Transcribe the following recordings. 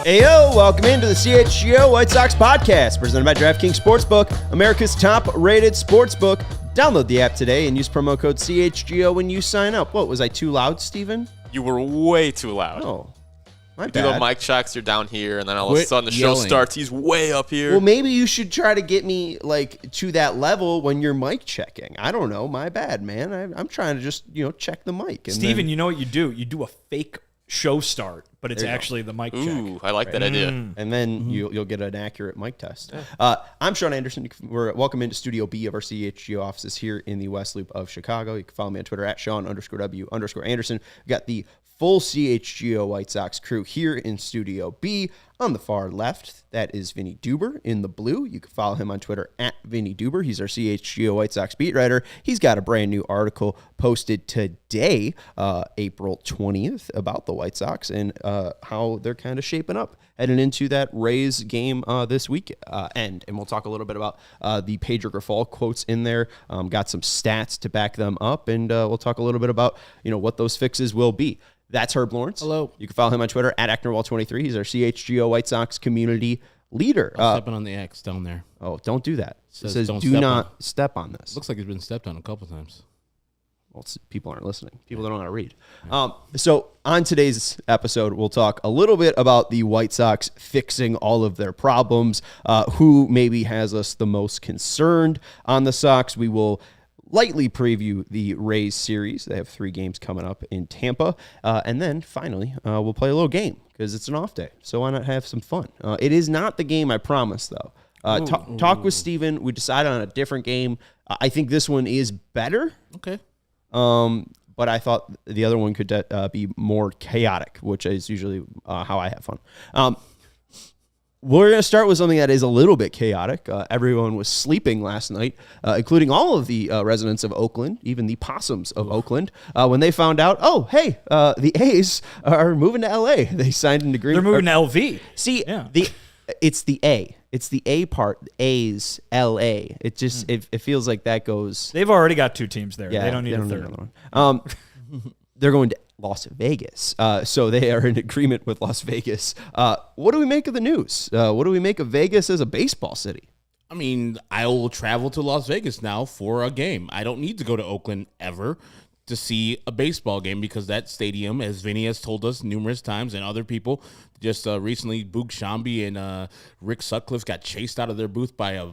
Heyo, welcome into the CHGO White Sox podcast, presented by DraftKings Sportsbook, America's top-rated sportsbook. Download the app today and use promo code CHGO when you sign up. What, was I too loud, Steven? You were way too loud. Oh, my bad. Do the mic checks, you're down here, and then all of a sudden the show starts, he's way up here. Well, maybe you should try to get me to that level when you're mic checking. I don't know. My bad, man. I'm trying to just, check the mic. And Steven, you know what you do? You do a fake show start, but it's actually the mic check. Ooh, I like that idea. And then you'll get an accurate mic test. I'm Sean Anderson. We're welcome into Studio B of our CHGO offices here in the West Loop of Chicago. You can follow me on Twitter at Sean_W_Anderson. We got the full CHGO White Sox crew here in Studio B. On the far left, that is Vinnie Duber in the blue. You can follow him on Twitter at Vinnie Duber. He's our CHGO White Sox beat writer. He's got a brand new article posted today, April 20th, about the White Sox and how they're kind of shaping up heading into that Rays game this weekend. And we'll talk a little bit about the Pedro Grifol quotes in there. Got some stats to back them up, and we'll talk a little bit about what those fixes will be. That's Herb Lawrence. Hello. You can follow him on Twitter at AcknerWall23. He's our CHGO White Sox community leader. Stepping on the X down there. Oh, don't do that. It says don't do step not step on this. Looks like it's been stepped on a couple times. Well, people aren't listening. People don't know how to read. So on today's episode, we'll talk a little bit about the White Sox fixing all of their problems, who maybe has us the most concerned on the Sox. We will lightly preview the Rays series. They have 3 games coming up in Tampa. And then finally, we'll play a little game because it's an off day. So why not have some fun? It is not the game I promised, though. Talk with Steven. We decided on a different game. I think this one is better. Okay. But I thought the other one could be more chaotic, which is usually how I have fun. We're going to start with something that is a little bit chaotic. Everyone was sleeping last night, including all of the residents of Oakland, even the possums of Oakland, when they found out, the A's are moving to L.A. They signed an agreement. They're moving to LV. See, it's the A. It's the A part, A's, L.A. It just it feels like that goes. They've already got 2 teams there. Yeah, they don't need a third one. They're going to Las Vegas. So they are in agreement with Las Vegas. What do we make of the news? What do we make of Vegas as a baseball city? I mean, I will travel to Las Vegas now for a game. I don't need to go to Oakland ever to see a baseball game because that stadium, as Vinny has told us numerous times and other people, just recently Boog Shambi and Rick Sutcliffe got chased out of their booth by a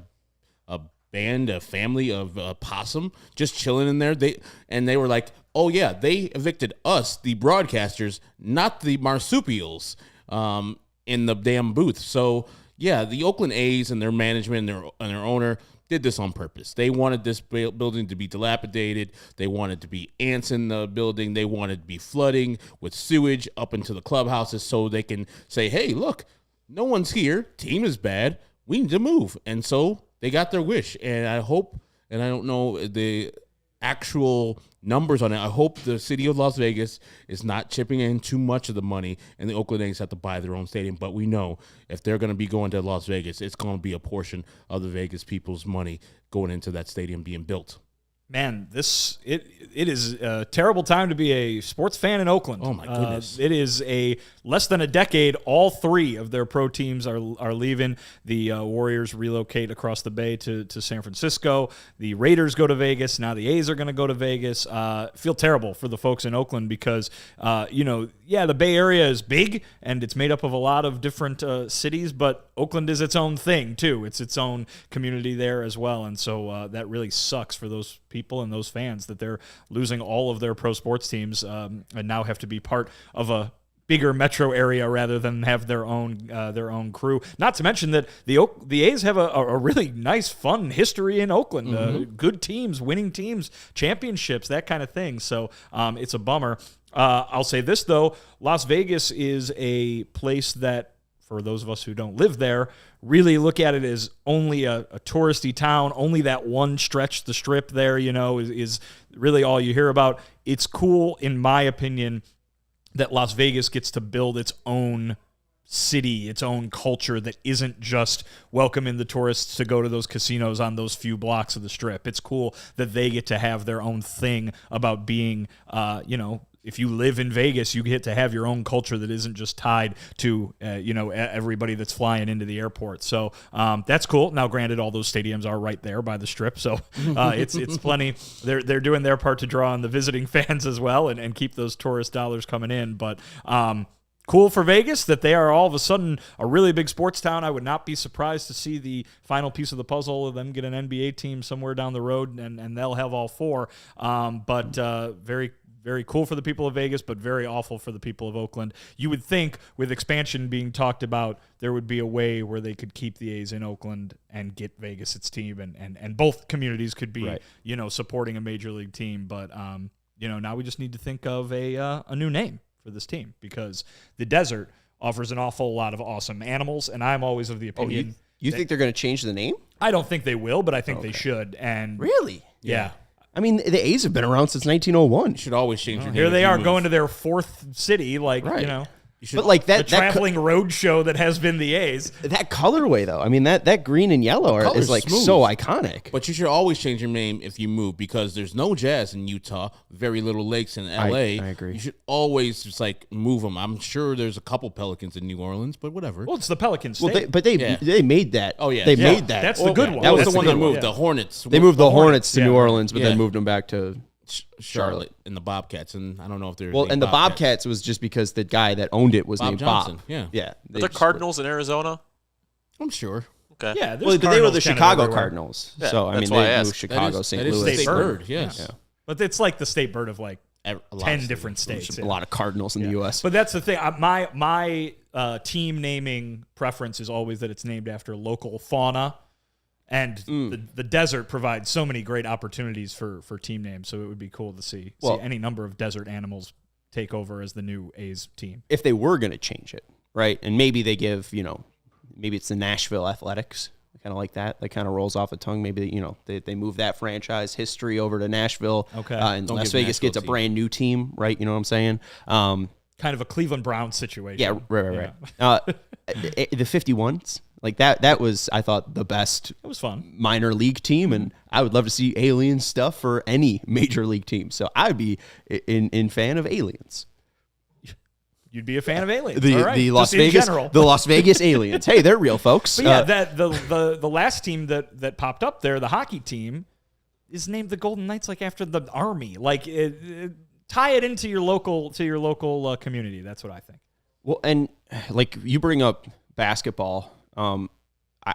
band, a family of possum just chilling in there. They were like, oh yeah, they evicted us, the broadcasters, not the marsupials, in the damn booth. So yeah, the Oakland A's and their management and their owner did this on purpose. They wanted this building to be dilapidated. They wanted to be ants in the building. They wanted to be flooding with sewage up into the clubhouses so they can say, hey, look, no one's here. Team is bad. We need to move. And so they got their wish. And I hope, and I don't know the actual numbers on it, I hope the city of Las Vegas is not chipping in too much of the money and the Oakland A's have to buy their own stadium. But we know if they're going to be going to Las Vegas, it's going to be a portion of the Vegas people's money going into that stadium being built. Man, it is a terrible time to be a sports fan in Oakland. Oh, my goodness. It is less than a decade. All 3 of their pro teams are leaving. The Warriors relocate across the bay to San Francisco. The Raiders go to Vegas. Now the A's are going to go to Vegas. Feel terrible for the folks in Oakland because, the Bay Area is big and it's made up of a lot of different cities, but Oakland is its own thing, too. It's its own community there as well. And so that really sucks for those people and those fans that they're losing all of their pro sports teams and now have to be part of a bigger metro area rather than have their own crew. Not to mention that the A's have a really nice, fun history in Oakland. Good teams, winning teams, championships, that kind of thing. So it's a bummer. I'll say this, though. Las Vegas is a place that, for those of us who don't live there, really look at it as only a touristy town. Only that one stretch, the strip there, is really all you hear about. It's cool, in my opinion, that Las Vegas gets to build its own city, its own culture that isn't just welcoming the tourists to go to those casinos on those few blocks of the strip. It's cool that they get to have their own thing about being, if you live in Vegas, you get to have your own culture that isn't just tied to, everybody that's flying into the airport. So that's cool. Now, granted, all those stadiums are right there by the strip, so it's plenty. They're doing their part to draw on the visiting fans as well and keep those tourist dollars coming in. But cool for Vegas that they are all of a sudden a really big sports town. I would not be surprised to see the final piece of the puzzle of them get an NBA team somewhere down the road, and they'll have all four. But very, very cool for the people of Vegas, but very awful for the people of Oakland. You would think with expansion being talked about, there would be a way where they could keep the A's in Oakland and get Vegas its team, and both communities could be, right, supporting a major league team. But, now we just need to think of a new name for this team, because the desert offers an awful lot of awesome animals, and I'm always of the opinion. You think they're going to change the name? I don't think they will, but I think they should. And really? Yeah. I mean, the A's have been around since 1901. You should always change your name. Here they are going to their fourth city, right. But like that traveling road show that has been the A's. That colorway, though, I mean, that green and yellow is like smooth. So iconic. But you should always change your name if you move, because there's no Jazz in Utah, very little lakes in L.A. I agree. You should always just move them. I'm sure there's a couple Pelicans in New Orleans, but whatever. Well, it's the Pelican State. They made that. Oh yeah, they made that. That's the good one. That was the one that moved the Hornets. They moved the Hornets to New Orleans, but then moved them back to Charlotte and the Bobcats, and I don't know if they're and the Bobcats was just because the guy that owned it was named Johnson. Bob. Are there Cardinals in Arizona? I'm sure. Okay. Yeah, but they were the Chicago Cardinals. Yeah, so I mean, they moved Chicago, St. Louis. State bird. Yes. Yeah. But it's like the state bird of 10 different states. A lot of Cardinals in the U.S. But that's the thing. My team naming preference is always that it's named after local fauna. And the desert provides so many great opportunities for team names, so it would be cool to see any number of desert animals take over as the new A's team. If they were going to change it, right, and maybe they give, maybe it's the Nashville Athletics, kind of like that. That kind of rolls off the tongue. Maybe, they move that franchise history over to Nashville. Okay. And Las Vegas gets a brand new team, right? You know what I'm saying? Kind of a Cleveland Browns situation. Yeah, right. The 51s. Like that was, I thought, the best. It was fun. Minor league team, and I would love to see alien stuff for any major league team. So I'd be in fan of aliens. You'd be a fan of aliens. The Las Vegas aliens. Hey, they're real folks. But yeah, the last team that popped up there, the hockey team, is named the Golden Knights, after the Army. Tie it into your local community. That's what I think. Well, and you bring up basketball.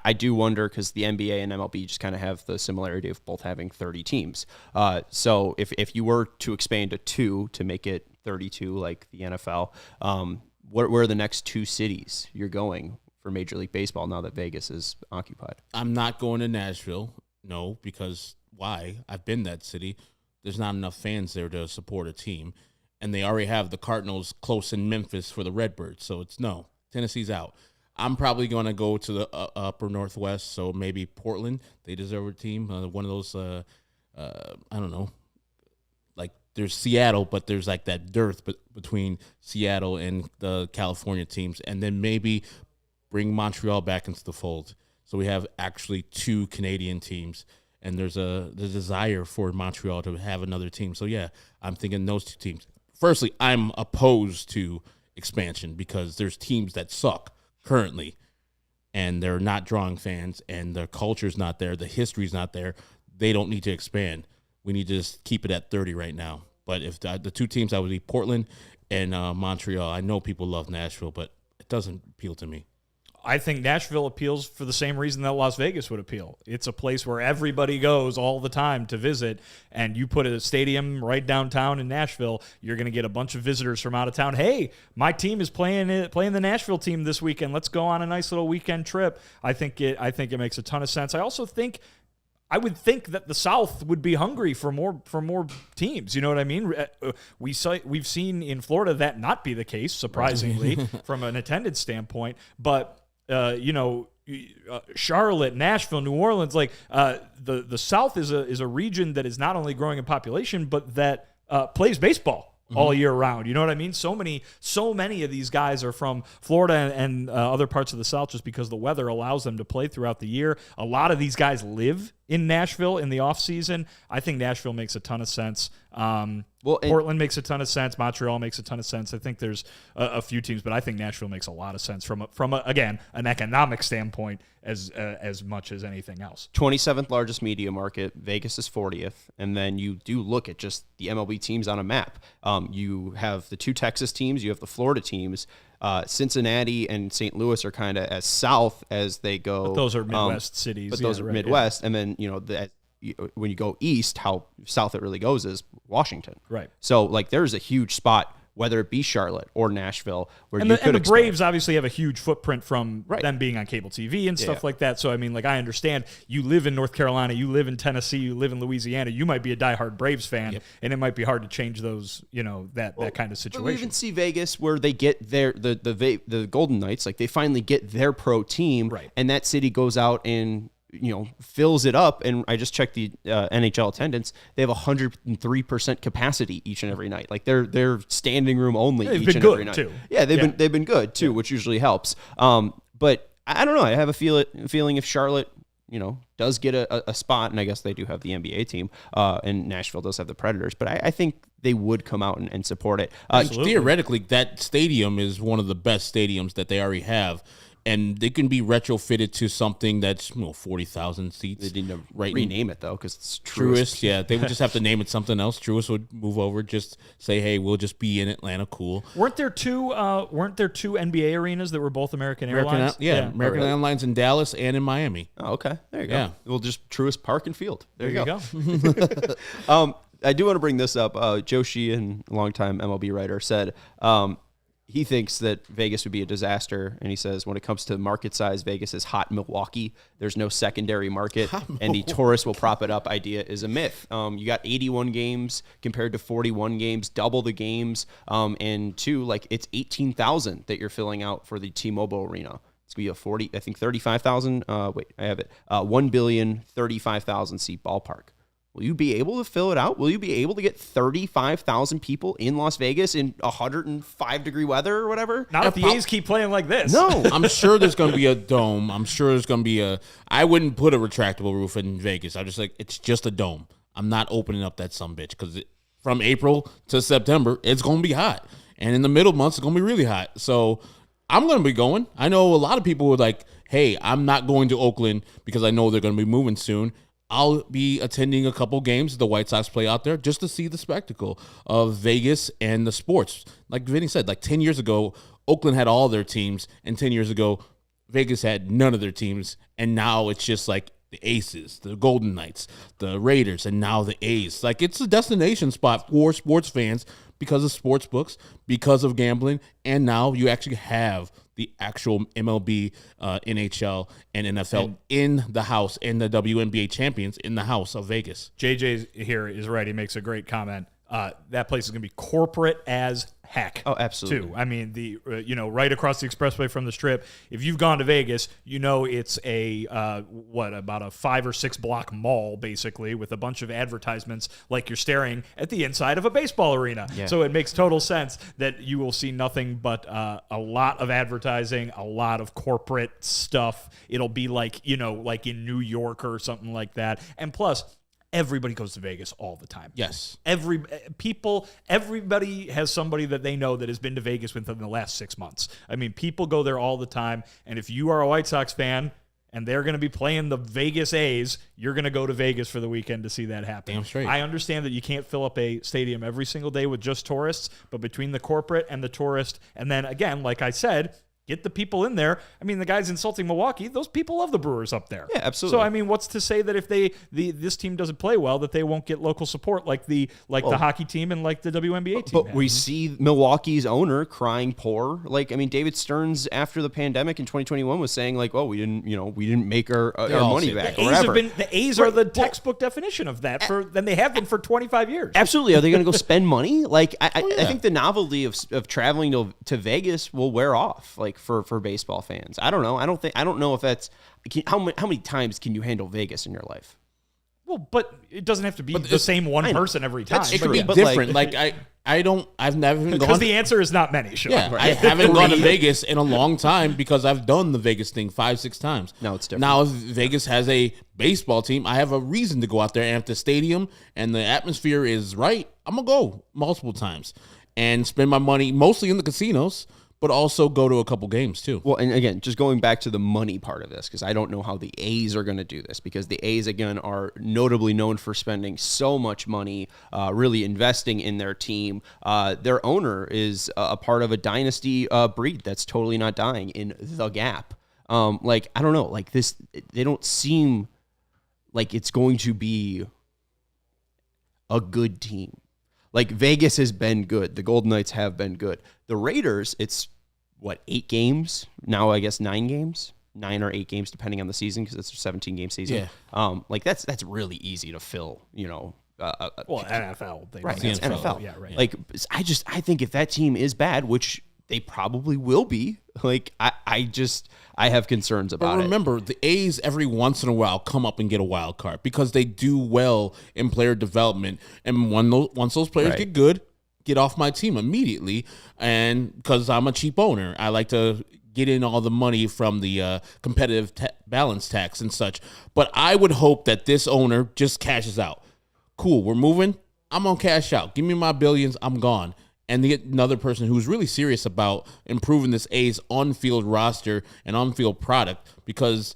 I do wonder, because the NBA and MLB just kind of have the similarity of both having 30 teams. So if you were to expand to 2 to make it 32 like the NFL, where are the next 2 cities you're going for Major League Baseball now that Vegas is occupied? I'm not going to Nashville, no, because why? I've been that city. There's not enough fans there to support a team. And they already have the Cardinals close in Memphis for the Redbirds. So it's no. Tennessee's out. I'm probably going to go to the upper Northwest, so maybe Portland. They deserve a team. One of those, I don't know, there's Seattle, but there's that dearth between Seattle and the California teams. And then maybe bring Montreal back into the fold. So we have actually 2 Canadian teams, and there's the desire for Montreal to have another team. So, yeah, I'm thinking those 2 teams. Firstly, I'm opposed to expansion because there's teams that suck currently, and they're not drawing fans, and their culture's not there, the history's not there. They don't need to expand. We need to just keep it at 30 right now. But if the 2 teams, I would be Portland and Montreal. I know people love Nashville, but it doesn't appeal to me. I think Nashville appeals for the same reason that Las Vegas would appeal. It's a place where everybody goes all the time to visit, and you put a stadium right downtown in Nashville, you're going to get a bunch of visitors from out of town. Hey, my team is playing the Nashville team this weekend. Let's go on a nice little weekend trip. I think it makes a ton of sense. I would think that the South would be hungry for more teams. You know what I mean? We've seen in Florida that not be the case, surprisingly, from an attendance standpoint. But Charlotte, Nashville, New Orleans, like the South is a region that is not only growing in population, but that plays baseball all year round. You know what I mean? So many of these guys are from Florida and other parts of the South just because the weather allows them to play throughout the year. A lot of these guys live in Nashville in the offseason. I think Nashville makes a ton of sense. Portland makes a ton of sense. Montreal makes a ton of sense. I think there's a few teams, but I think Nashville makes a lot of sense from again, an economic standpoint as much as anything else. 27th largest media market. Vegas is 40th. And then you do look at just the MLB teams on a map. You have the 2 Texas teams. You have the Florida teams. Cincinnati and St. Louis are kind of as south as they go. But those are Midwest cities. But those are Midwest. Yeah. And then, when you go east, how south it really goes is Washington. Right. So, there's a huge spot, whether it be Charlotte or Nashville, where and you the Braves obviously have a huge footprint from right. them being on cable TV and stuff like that. So, I mean, I understand you live in North Carolina, you live in Tennessee, you live in Louisiana, you might be a diehard Braves fan, and it might be hard to change those, that kind of situation. We even see Vegas where they get the Golden Knights, they finally get their pro team, right. And that city goes out and fills it up. And I just checked the NHL attendance. They have 103% capacity each and every night. They're standing room only each and every night. Too. Yeah, they've been good too, which usually helps. But I don't know. I have a feeling if Charlotte, does get a spot, and I guess they do have the NBA team, and Nashville does have the Predators, but I think they would come out and support it. Theoretically, that stadium is one of the best stadiums that they already have. And they can be retrofitted to something that's 40,000 seats. They didn't rename it, though, because it's Truist. Yeah, they would just have to name it something else. Truist would move over, just say, hey, we'll just be in Atlanta, cool. Weren't there two NBA arenas that were both American Airlines? American Airlines in Dallas and in Miami. Oh, okay. There you go. Yeah. We'll just Truist Park and Field. There you go. I do want to bring this up. Joe Sheehan, longtime MLB writer, said he thinks that Vegas would be a disaster, and he says when it comes to market size, Vegas is hot Milwaukee. There's no secondary market, and the tourists will prop it up idea is a myth. You got 81 games compared to 41 games, double the games, and it's 18,000 that you're filling out for the T-Mobile Arena. It's going to be a 35,000. Wait, I have it. 1,035,000 seat ballpark. Will you be able to fill it out? Will you be able to get 35,000 people in Las Vegas in 105-degree weather or whatever? Not if the A's keep playing like this. No. I'm sure there's going to be a dome. I'm sure there's going to be I wouldn't put a retractable roof in Vegas. I'm just it's just a dome. I'm not opening up that sumbitch because from April to September, it's going to be hot. And in the middle months, it's going to be really hot. So I'm going to be going. I know a lot of people were like, hey, I'm not going to Oakland because I know they're going to be moving soon. I'll be attending a couple games the White Sox play out there just to see the spectacle of Vegas and the sports. Like Vinny said, 10 years ago, Oakland had all their teams, and 10 years ago, Vegas had none of their teams, and now it's just the Aces, the Golden Knights, the Raiders, and now the A's. It's a destination spot for sports fans because of sports books, because of gambling, and now you actually have the actual MLB, NHL, and NFL in the house, and the WNBA champions in the house of Vegas. JJ here is right. He makes a great comment. That place is going to be corporate as heck. Oh, absolutely. Too. I mean, right across the expressway from the Strip. If you've gone to Vegas, it's about a 5 or 6 block mall basically with a bunch of advertisements, like you're staring at the inside of a baseball arena. Yeah. So it makes total sense that you will see nothing but a lot of advertising, a lot of corporate stuff. It'll be like in New York or something like that. And plus, everybody goes to Vegas all the time. Yes. Everybody has somebody that they know that has been to Vegas within the last 6 months. I mean, people go there all the time. And if you are a White Sox fan and they're going to be playing the Vegas A's, you're going to go to Vegas for the weekend to see that happen. Damn straight. I understand that you can't fill up a stadium every single day with just tourists, but between the corporate and the tourist, and then again, like I said, Get the people in there. I mean, the guys insulting Milwaukee, those people love the Brewers up there. Yeah, absolutely. So, I mean, what's to say that if this team doesn't play well, that they won't get local support like the hockey team and like the WNBA team? But we see Milwaukee's owner crying poor. Like, I mean, David Stearns after the pandemic in 2021 was saying like, "Oh, we didn't make our money back." The A's are the textbook definition of that. Then they have been for 25 years. Absolutely. Are they going to go spend money? Like, I think the novelty of traveling to Vegas will wear off. Like for baseball fans, I don't know. I don't know if that's how many times can you handle Vegas in your life? Well, but it doesn't have to be the same one person every time. It could be different. I've never gone. Because the answer is not many. Sure. Yeah, I haven't gone to Vegas in a long time because I've done the Vegas thing 5-6 times. Now it's different. Now if Vegas has a baseball team, I have a reason to go out there, and if the stadium and the atmosphere is right, I'm gonna go multiple times and spend my money mostly in the casinos, but also go to a couple games too. Well, and again, just going back to the money part of this, because I don't know how the A's are going to do this, because the A's, again, are notably known for spending so much money, really investing in their team. Their owner is a part of a dynasty breed that's totally not dying in the Gap. I don't know, like this, they don't seem like it's going to be a good team. Like, Vegas has been good. The Golden Knights have been good. The Raiders, it's, 8 games? Now, I guess 9 games? 9 or 8 games, depending on the season, because it's a 17-game season. Yeah. That's really easy to fill, NFL. Right, it's NFL. Yeah, right. Like, I think if that team is bad, which they probably will be, like, I have concerns about it. But remember, the A's every once in a while come up and get a wild card because they do well in player development. And once those players get good, get off my team immediately. And because I'm a cheap owner, I like to get in all the money from the competitive balance tax and such. But I would hope that this owner just cashes out. Cool, we're moving. I'm going to cash out. Give me my billions. I'm gone. And to get another person who's really serious about improving this A's on-field roster and on-field product, because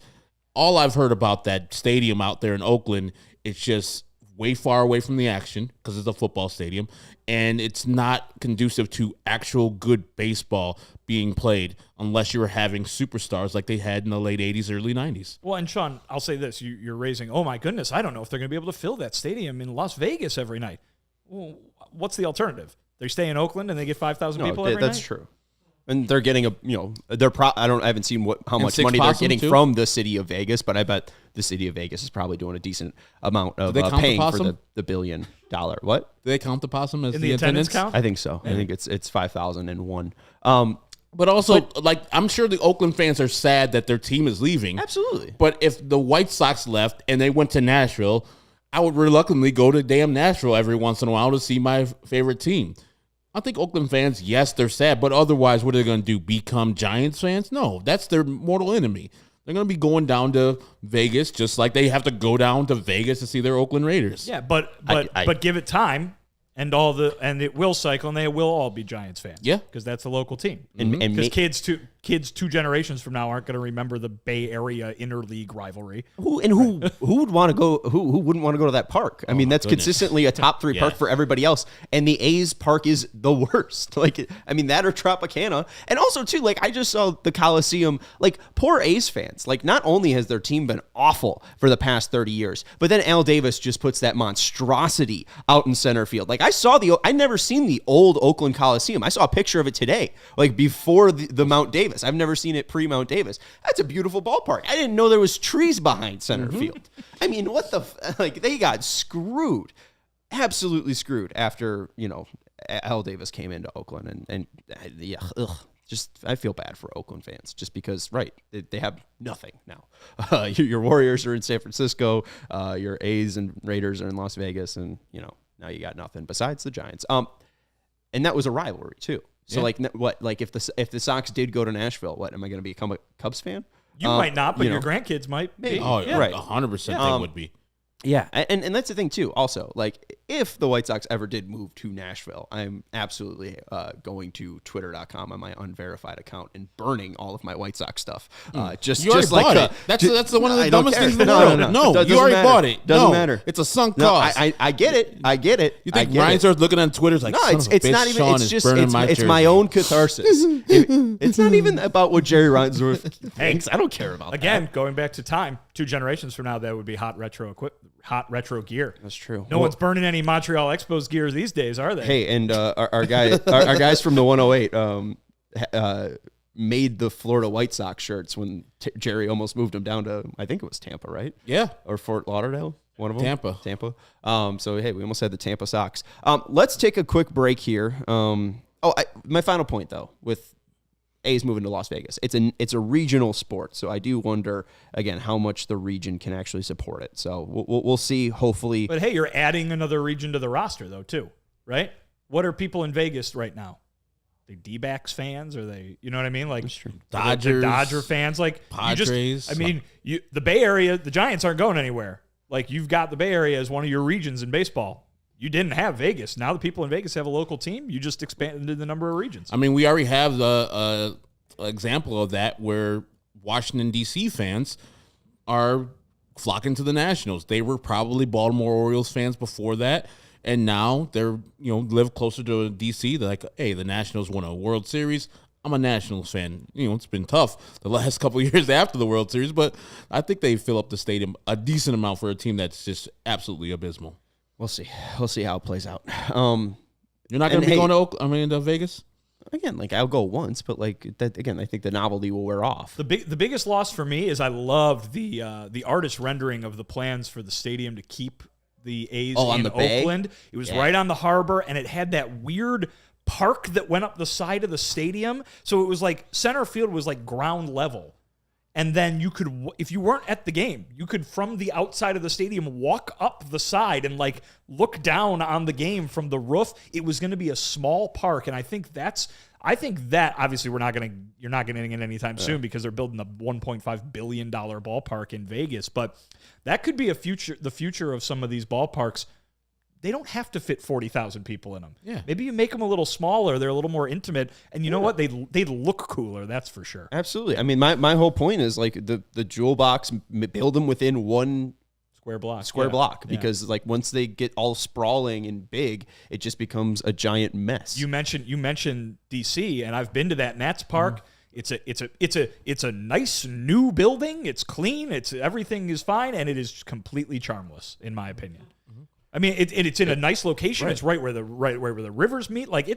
all I've heard about that stadium out there in Oakland, it's just way far away from the action because it's a football stadium, and it's not conducive to actual good baseball being played unless you're having superstars like they had in the late 80s, early 90s. Well, and Sean, I'll say this. You're raising, oh my goodness, I don't know if they're going to be able to fill that stadium in Las Vegas every night. Well, what's the alternative? They stay in Oakland and they get 5,000 people every night? That's true. And they're getting I haven't seen how much money they're getting too? from the city of Vegas, but I bet the city of Vegas is probably doing a decent amount of paying for the $1 billion. What? Do they count the possum as in the attendance count? I think so. Yeah. I think it's 5,001. But also, I'm sure the Oakland fans are sad that their team is leaving. Absolutely. But if the White Sox left and they went to Nashville, I would reluctantly go to damn Nashville every once in a while to see my favorite team. I think Oakland fans, yes, they're sad, but otherwise, what are they going to do? Become Giants fans? No, that's their mortal enemy. They're going to be going down to Vegas just like they have to go down to Vegas to see their Oakland Raiders. Yeah, but give it time, and it will cycle, and they will all be Giants fans. Yeah, because that's a local team. And because kids 2 generations from now aren't going to remember the Bay Area interleague rivalry. Who would want to go? Who wouldn't want to go to that park? I mean, that's consistently a top 3 park for everybody else, and the A's park is the worst. That or Tropicana, and also too, I just saw the Coliseum. Poor A's fans. Not only has their team been awful for the past 30 years, but then Al Davis just puts that monstrosity out in center field. I'd never seen the old Oakland Coliseum. I saw a picture of it today, before the Mount Davis. I've never seen it pre-Mount Davis. That's a beautiful ballpark. I didn't know there was trees behind center field. I mean, what they got screwed. Absolutely screwed after, Al Davis came into Oakland I feel bad for Oakland fans just because, they have nothing now. Your Warriors are in San Francisco, your A's and Raiders are in Las Vegas, and, now you got nothing besides the Giants. And that was a rivalry too. So if the Sox did go to Nashville, am I going to become a Cubs fan? You might not, but your grandkids might be. Oh, yeah. Right. 100% they would be. Yeah, and that's the thing too. Also, like if the White Sox ever did move to Nashville, I'm absolutely going to Twitter.com on my unverified account and burning all of my White Sox stuff. Just like bought it. That's one of the dumbest things in the No, world. No, you already bought it. Doesn't matter. It's a sunk No, cost. I get it. I get it. You think Ryan starts looking on Twitter like, no, son of a it's bitch, not even. Sean It's is just burning my it's jersey. my own catharsis. It's not even about what Jerry Reinsdorf thinks. I don't care about Again, that. going back to time, 2 generations from now, that would be hot retro gear. That's true. No one's burning any Montreal Expos gears these days, are they? Hey, and our guys from the 108 made the Florida White Sox shirts when Jerry almost moved them down to, I think it was Tampa, right? Yeah. Or Fort Lauderdale. One of them? Tampa. So, hey, we almost had the Tampa Sox. Let's take a quick break here. My final point, though, with A's moving to Las Vegas. It's a regional sport, so I do wonder, again, how much the region can actually support it. So we'll see, hopefully. But, hey, you're adding another region to the roster, though, too, right? What are people in Vegas right now? They D-backs fans? Are they, you know what I mean? Like Dodgers, Dodger fans. Like Padres. The Bay Area, the Giants aren't going anywhere. Like, you've got the Bay Area as one of your regions in baseball. You didn't have Vegas. Now the people in Vegas have a local team. You just expanded the number of regions. I mean, we already have the example of that where Washington, D.C. fans are flocking to the Nationals. They were probably Baltimore Orioles fans before that, and now they're, live closer to D.C. They're like, hey, the Nationals won a World Series. I'm a Nationals fan. It's been tough the last couple of years after the World Series, but I think they fill up the stadium a decent amount for a team that's just absolutely abysmal. We'll see. We'll see how it plays out. You're not going to be going to Vegas? Again, like I'll go once, but like that again, I think the novelty will wear off. The biggest loss for me is I loved the artist rendering of the plans for the stadium to keep the A's in Oakland. It was right on the harbor, and it had that weird park that went up the side of the stadium. So it was like center field was like ground level. And then you could, if you weren't at the game, you could from the outside of the stadium walk up the side and like look down on the game from the roof. It was going to be a small park, and I think that obviously you're not getting it anytime soon because they're building a $1.5 billion ballpark in Vegas. But that could be the future of some of these ballparks. They don't have to fit 40,000 people in them. Yeah. Maybe you make them a little smaller. They're a little more intimate. And you know what? They'd look cooler, that's for sure. Absolutely. I mean, my whole point is like the jewel box, build them within one square block because like once they get all sprawling and big, it just becomes a giant mess. You mentioned DC, and I've been to that Nats Park. It's a nice new building. It's clean. Everything is fine, and it is completely charmless, in my opinion. I mean, it's in a nice location. Right. It's right where the rivers meet. Like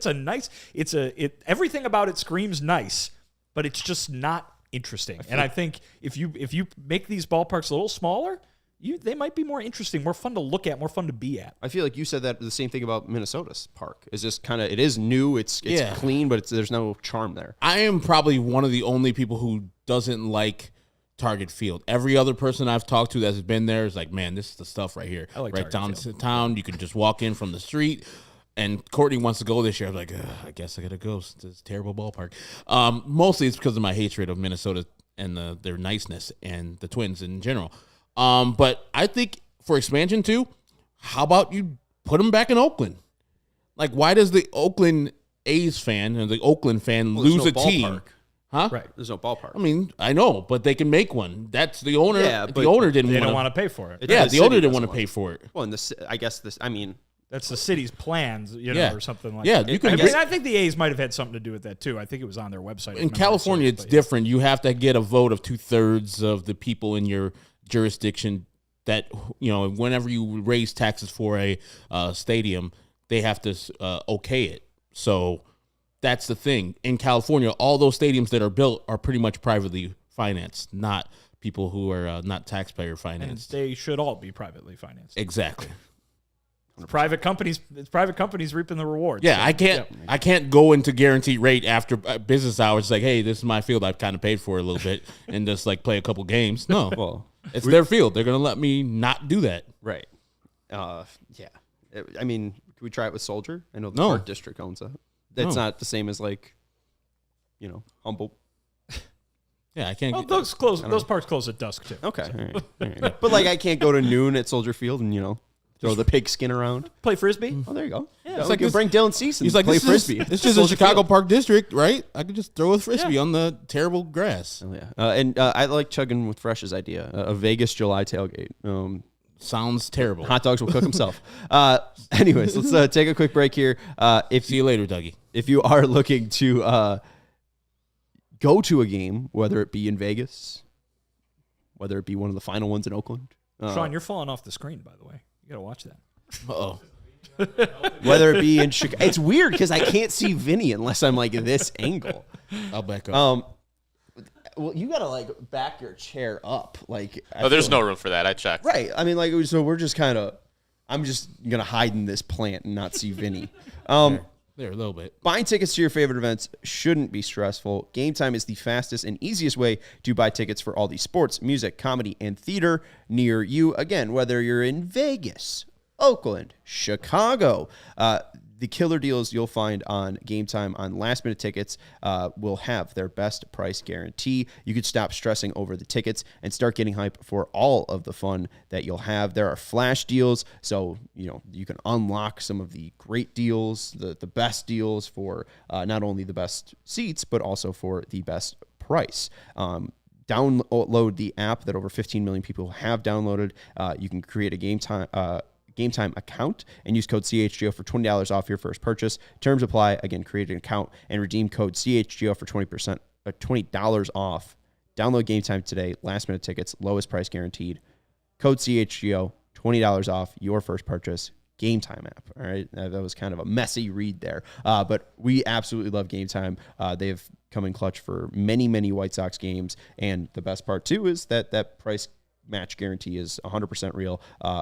everything about it screams nice, but it's just not interesting. And I think if you make these ballparks a little smaller, they might be more interesting, more fun to look at, more fun to be at. I feel like you said that the same thing about Minnesota's park. It's just it is new, it's clean, but there's no charm there. I am probably one of the only people who doesn't like Target Field. Every other person I've talked to that's been there is like, man, this is the stuff right here. I like right Target downtown. You can just walk in from the street. And Courtney wants to go this year. I'm like, I guess I gotta go. It's a terrible ballpark. Mostly it's because of my hatred of Minnesota and their niceness and the Twins in general. But I think for expansion too, how about you put them back in Oakland? Like, why does the Oakland A's fan and the Oakland fan lose a team? Huh? Right. There's no ballpark. I mean, I know, but they can make one. That's the owner. Yeah, the owner didn't. They don't want to pay for it. Yeah, the owner didn't want to pay for it. Well, I guess I mean, that's the city's plans, or something like that. Yeah, I think the A's might have had something to do with that too. I think it was on their website. In California, it's different. You have to get a vote of 2/3 of the people in your jurisdiction. That whenever you raise taxes for a stadium, they have to okay it. So. That's the thing. In California, all those stadiums that are built are pretty much privately financed, not people who are not taxpayer financed. And they should all be privately financed. Exactly. It's private companies reaping the rewards. Yeah, so, I can't go into guaranteed rate after business hours like, hey, this is my field. I've kind of paid for it a little bit and just like play a couple games. No. Well, it's their field. They're going to let me not do that. Right. Yeah. I mean, can we try it with Soldier? I know the Park District owns that. That's not the same as Humboldt. Yeah, I can't. Well, those parks close at dusk too. Okay. All right. But like I can't go to noon at Soldier Field and throw the pigskin around. Play frisbee. Oh, there you go. Yeah, it's like you bring Dylan Cease and play frisbee. It's just a Chicago Park District, right? I could just throw a frisbee on the terrible grass. Oh, yeah. And I like chugging with Fresh's idea, a Vegas July tailgate. Sounds terrible. Hot dogs will cook himself. Anyways, let's take a quick break here. See you later, Dougie. If you are looking to go to a game, whether it be in Vegas, whether it be one of the final ones in Oakland. Sean, you're falling off the screen, by the way. You got to watch that. Uh-oh. Whether it be in Chicago. It's weird because I can't see Vinny unless I'm like this angle. I'll back up. Well, you got to like back your chair up. There's no room for that. I checked. Right. I mean, so we're just I'm just going to hide in this plant and not see Vinny. There, a little bit. Buying tickets to your favorite events shouldn't be stressful. Game Time is the fastest and easiest way to buy tickets for all the sports, music, comedy, and theater near you. Again, whether you're in Vegas, Oakland, Chicago, the killer deals you'll find on Game Time on last-minute tickets will have their best price guarantee. You could stop stressing over the tickets and start getting hype for all of the fun that you'll have. There are flash deals, so you can unlock some of the great deals, the best deals for not only the best seats, but also for the best price. Download the app that over 15 million people have downloaded. You can create a Game Time account and use code CHGO for $20 off your first purchase. Terms apply. Again, create an account and redeem code CHGO for $20 off. Download Game Time today. Last minute tickets, lowest price guaranteed. Code CHGO, $20 off your first purchase. Game Time app. All right, that was kind of a messy read there, but we absolutely love Game Time. They've come in clutch for many, many White Sox games, and the best part too is that price match guarantee is 100% real.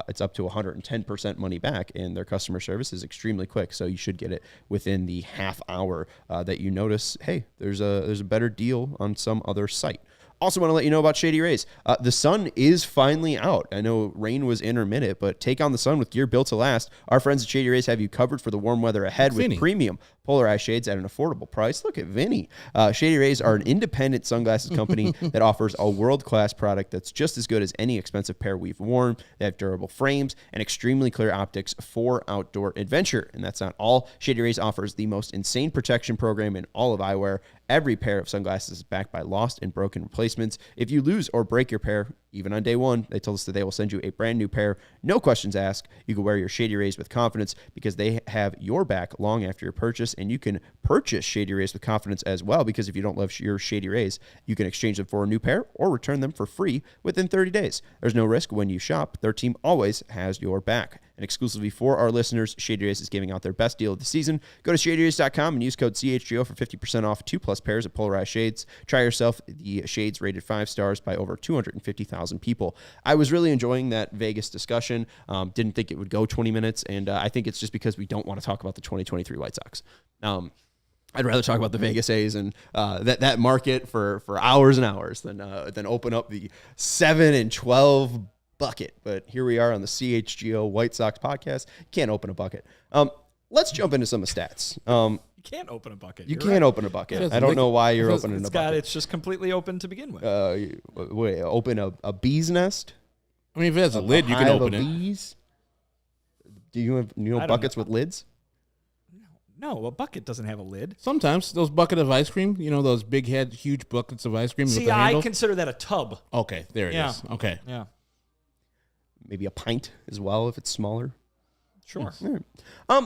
It's up to 110% money back, and their customer service is extremely quick. So you should get it within the half hour that you notice, hey, there's a better deal on some other site. Also want to let you know about Shady Rays. The sun is finally out. I know rain was intermittent, but take on the sun with gear built to last. Our friends at Shady Rays have you covered for the warm weather ahead with premium polarized shades at an affordable price. Look at Vinny. Shady Rays are an independent sunglasses company that offers a world-class product that's just as good as any expensive pair we've worn. They have durable frames and extremely clear optics for outdoor adventure. And that's not all. Shady Rays offers the most insane protection program in all of eyewear. Every pair of sunglasses is backed by lost and broken replacements. If you lose or break your pair, even on day one, they told us that they will send you a brand new pair. No questions asked. You can wear your Shady Rays with confidence because they have your back long after your purchase, and you can purchase Shady Rays with confidence as well because if you don't love your Shady Rays, you can exchange them for a new pair or return them for free within 30 days. There's no risk when you shop. Their team always has your back. And exclusively for our listeners, Shady Rays is giving out their best deal of the season. Go to shadyrays.com and use code CHGO for 50% off 2+ pairs of polarized shades. Try yourself the shades rated 5 stars by over 250,000 people. I was really enjoying that Vegas discussion. Didn't think it would go 20 minutes, and I think it's just because we don't want to talk about the 2023 White Sox. I'd rather talk about the Vegas A's and that market for hours and hours than open up the 7-12 bucket. But here we are on the CHGO White Sox podcast. Can't open a bucket. Let's jump into some of the stats. You can't open a bucket. You can't open a bucket. I don't know why you're opening a bucket. It's just completely open to begin with. Wait, open a bee's nest? I mean, if it has a lid, you can open it. Bees? Do you have buckets with lids? No, a bucket doesn't have a lid. Sometimes those bucket of ice cream, those huge buckets of ice cream. See, with the handle? I consider that a tub. Okay, there it is. Okay. Yeah. Maybe a pint as well if it's smaller. Sure. Right.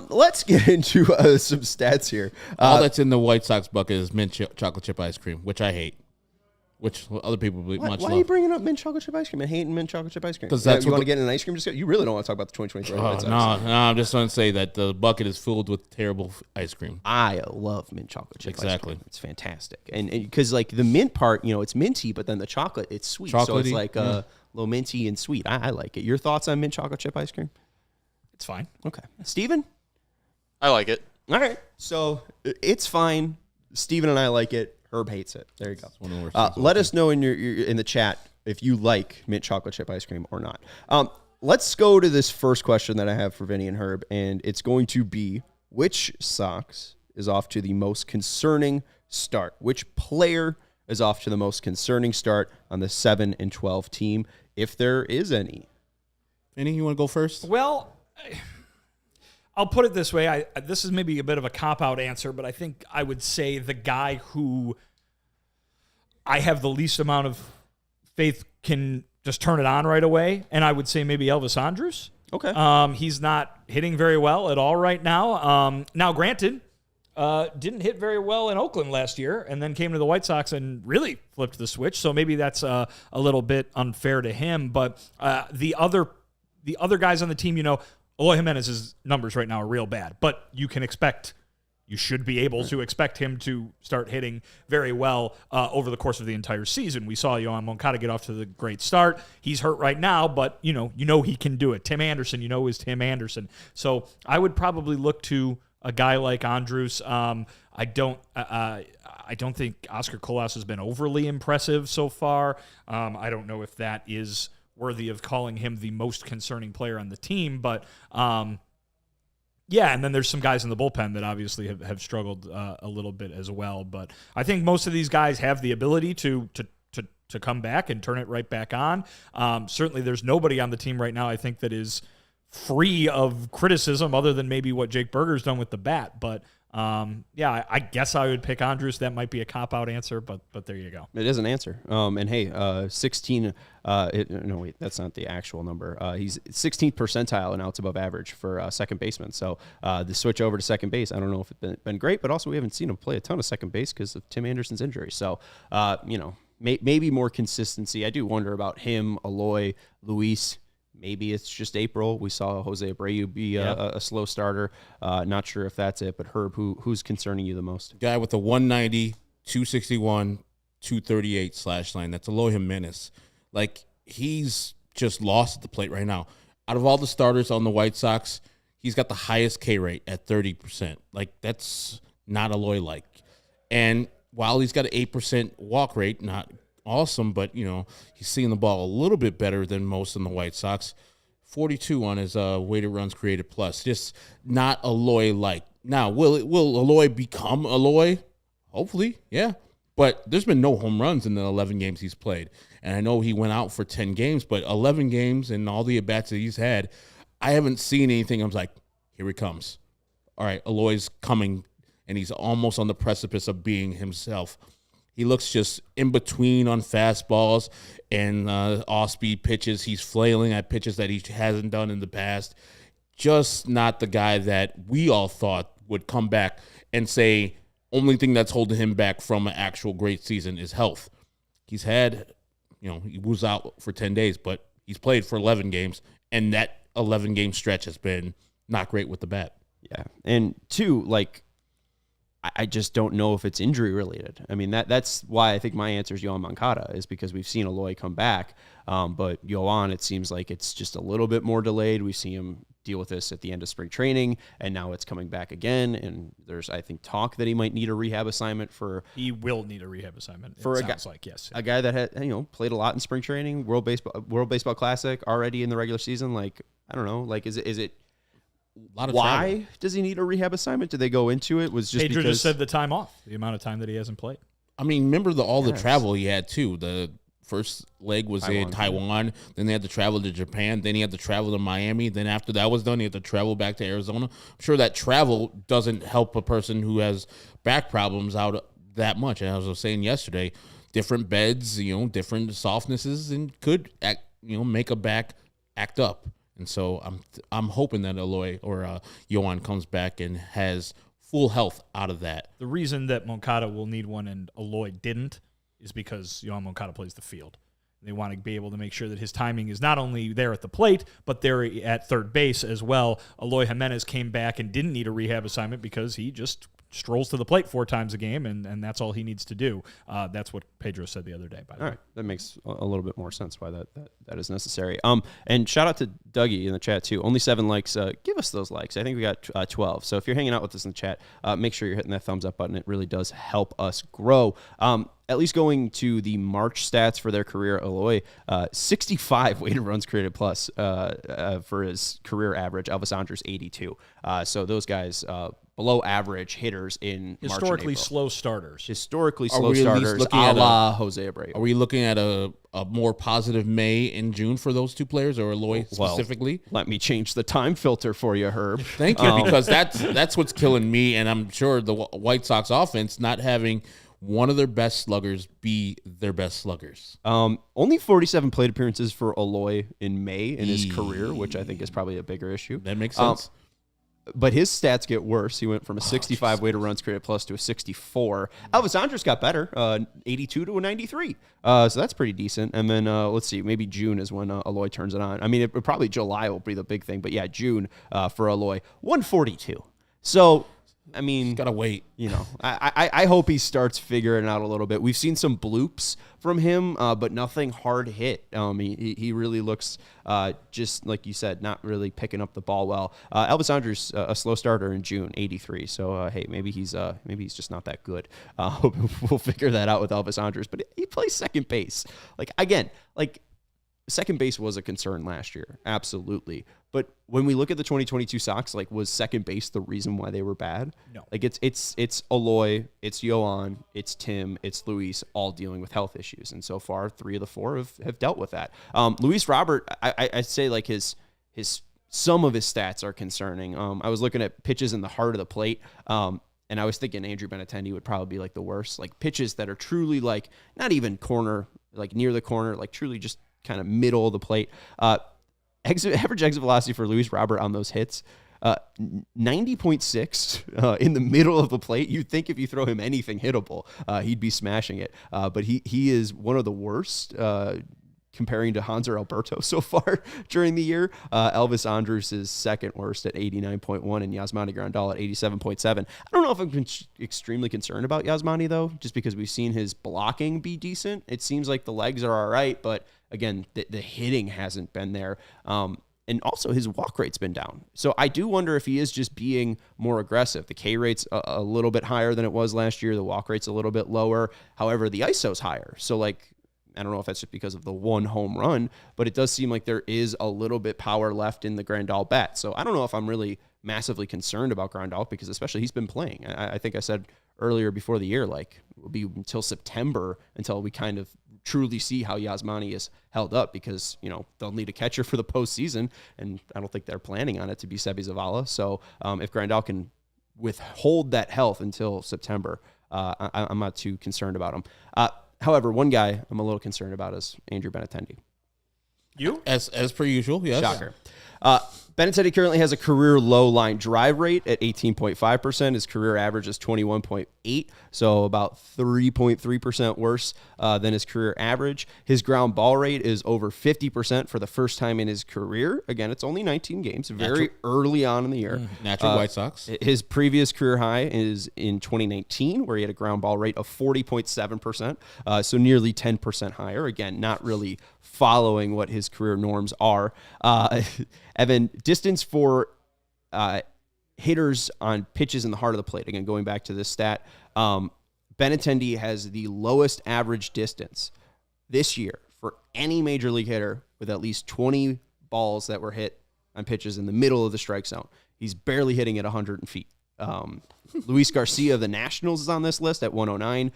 Let's get into some stats here. All that's in the White Sox bucket is mint chocolate chip ice cream, which I hate. Which other people much love. Why are you bringing up mint chocolate chip ice cream and hating mint chocolate chip ice cream? Because that's you want to get in an ice cream discussion? You really don't want to talk about the 2023 White Sox. No, I'm just going to say that the bucket is filled with terrible ice cream. I love mint chocolate chip ice cream. It's fantastic. And because like the mint part, it's minty, but then the chocolate, it's sweet. Chocolatey, so it's like a little minty and sweet. I like it. Your thoughts on mint chocolate chip ice cream? It's fine. Okay. Steven? I like it. All right. So it's fine. Steven and I like it. Herb hates it. There you go. Let us know in in the chat if you like mint chocolate chip ice cream or not. Let's go to this first question that I have for Vinny and Herb, and it's going to be, which Sox is off to the most concerning start? Which player is off to the most concerning start on the 7-12 team, if there is any. Vinny, you want to go first? Well, I'll put it this way. This is maybe a bit of a cop-out answer, but I think I would say the guy who I have the least amount of faith can just turn it on right away, and I would say maybe Elvis Andrus. Okay. He's not hitting very well at all right now. Now, granted, didn't hit very well in Oakland last year, and then came to the White Sox and really flipped the switch. So maybe that's a little bit unfair to him. But the other guys on the team, Eloy Jimenez's numbers right now are real bad. But you should be able to expect him to start hitting very well over the course of the entire season. We saw Yoan Moncada get off to the great start. He's hurt right now, but you know he can do it. Tim Anderson, is Tim Anderson. So I would probably look to a guy like Andrus. I don't think Oscar Colas has been overly impressive so far. I don't know if that is worthy of calling him the most concerning player on the team, but yeah, and then there's some guys in the bullpen that obviously have struggled a little bit as well. But I think most of these guys have the ability to come back and turn it right back on. Certainly there's nobody on the team right now, I think, that is free of criticism other than maybe what Jake Berger's done with the bat. But yeah, I guess I would pick Andrus. That might be a cop-out answer, but there you go. It is an answer. And hey, 16. No, wait, that's not the actual number. He's 16th percentile in outs above average for second baseman. So the switch over to second base, I don't know if it's been great, but also we haven't seen him play a ton of second base because of Tim Anderson's injury. So maybe more consistency. I do wonder about him, Eloy, Luis. Maybe it's just April. We saw Jose Abreu be a slow starter. Not sure if that's it, but Herb, who's concerning you the most? Guy with a 190, 261, 238 slash line. That's Eloy Jimenez. Like, he's just lost at the plate right now. Out of all the starters on the White Sox, he's got the highest K rate at 30%. Like, that's not Eloy-like. And while he's got an 8% walk rate, not awesome, but, he's seeing the ball a little bit better than most in the White Sox. 42 on his weighted runs created plus. Just not Eloy-like. Now, will Eloy become Eloy? Hopefully, yeah. But there's been no home runs in the 11 games he's played. And I know he went out for 10 games, but 11 games and all the at-bats that he's had, I haven't seen anything. I'm like, here he comes. All right, Eloy's coming, and he's almost on the precipice of being himself. He looks just in between on fastballs and off-speed pitches. He's flailing at pitches that he hasn't done in the past. Just not the guy that we all thought would come back and say, only thing that's holding him back from an actual great season is health. He's had, he was out for 10 days, but he's played for 11 games, and that 11-game stretch has been not great with the bat. Yeah, and two, I just don't know if it's injury related. I mean, that's why I think my answer is Yoan Moncada, is because we've seen Eloy come back. But Yoan, it seems like it's just a little bit more delayed. We see him deal with this at the end of spring training, and now it's coming back again. And there's, I think, talk that he might need a rehab assignment for. He will need a rehab assignment. For it sounds like, yes. A guy that had played a lot in spring training, World Baseball Classic already in the regular season. I don't know. Is it? A lot of Why travel. does he need a rehab assignment? Did they go into it? Was just Pedro because just said the time off, the amount of time that he hasn't played. I mean, remember the travel he had too. The first leg was in Taiwan. Then they had to travel to Japan. Then he had to travel to Miami. Then after that was done, he had to travel back to Arizona. I'm sure that travel doesn't help a person who has back problems out that much. And as I was saying yesterday, different beds, different softnesses, and could make a back act up. And so I'm hoping that Eloy or Yoan comes back and has full health out of that. The reason that Moncada will need one and Eloy didn't is because Yoan Moncada plays the field. They want to be able to make sure that his timing is not only there at the plate, but there at third base as well. Eloy Jimenez came back and didn't need a rehab assignment because he just strolls to the plate 4 times a game, and that's all he needs to do. That's what Pedro said the other day, by the way. All right, that makes a little bit more sense why that is necessary. And shout out to Dougie in the chat too. Only 7 likes. Give us those likes. I think we got 12. So if you're hanging out with us in the chat, make sure you're hitting that thumbs up button. It really does help us grow. At least going to the March stats for their career, Eloy, 65 weighted runs created plus for his career average. Elvis Andrus, 82. So those guys below average hitters in historically March and April. slow starters. Historically Are slow we at least starters, looking a at la Jose Abreu. Are we looking at a more positive May and June for those two players, or Eloy specifically? Let me change the time filter for you, Herb. Thank you, because that's what's killing me, and I'm sure the White Sox offense not having one of their best sluggers be their best sluggers. Only 47 plate appearances for Eloy in May in his career, which I think is probably a bigger issue. That makes sense. But his stats get worse. He went from a 65 weighted runs created plus to a 64. Elvis Andrus got better, 82 to a 93. So that's pretty decent. And then let's see, maybe June is when Eloy turns it on. I mean, probably July will be the big thing. But yeah, June for Eloy, 142. So I mean, gotta wait. You know, I hope he starts figuring it out a little bit. We've seen some bloops from him, but nothing hard hit. He really looks just like you said, not really picking up the ball well. Elvis Andrus, a slow starter in June, 83. So hey, maybe he's just not that good. We'll figure that out with Elvis Andrus. But he plays second base. Second base was a concern last year, absolutely. But when we look at the 2022 Sox, was second base the reason why they were bad? No. It's Eloy, it's Yohan, it's Tim, it's Luis, all dealing with health issues, and so far 3 of the 4 have dealt with that. Luis Robert, I'd say his some of his stats are concerning. I was looking at pitches in the heart of the plate. And I was thinking Andrew Benintendi would probably be the worst, pitches that are truly not even corner, near the corner, truly just kind of middle of the plate. Average exit velocity for Luis Robert on those hits, 90.6 in the middle of the plate. You'd think if you throw him anything hittable, he'd be smashing it. But he is one of the worst comparing to Hanser Alberto so far during the year. Elvis Andrus is second worst at 89.1 and Yasmani Grandal at 87.7. I don't know if I'm extremely concerned about Yasmani, though, just because we've seen his blocking be decent. It seems like the legs are all right, but again, the hitting hasn't been there. And also his walk rate's been down. So I do wonder if he is just being more aggressive. The K rate's a little bit higher than it was last year. The walk rate's a little bit lower. However, the ISO's higher. So I don't know if that's just because of the one home run, but it does seem like there is a little bit power left in the Grandal bat. So I don't know if I'm really massively concerned about Grandal because especially he's been playing. I think I said earlier before the year, it will be until September until we kind of truly see how Yasmani is held up because, they'll need a catcher for the postseason, and I don't think they're planning on it to be Sebi Zavala. So if Grandal can withhold that health until September, I'm not too concerned about him. However, one guy I'm a little concerned about is Andrew Benintendi. You? As per usual, yes. Shocker. Benintendi currently has a career low line drive rate at 18.5%. His career average is 21.8, so about 3.3% worse than his career average. His ground ball rate is over 50% for the first time in his career. Again, it's only 19 games, very early on in the year. Natural White Sox. His previous career high is in 2019, where he had a ground ball rate of 40.7%, so nearly 10% higher. Again, not really following what his career norms are. Evan, distance for hitters on pitches in the heart of the plate. Again, going back to this stat, Benintendi has the lowest average distance this year for any major league hitter with at least 20 balls that were hit on pitches in the middle of the strike zone. He's barely hitting at 100 feet. Luis Garcia of the Nationals is on this list at 109.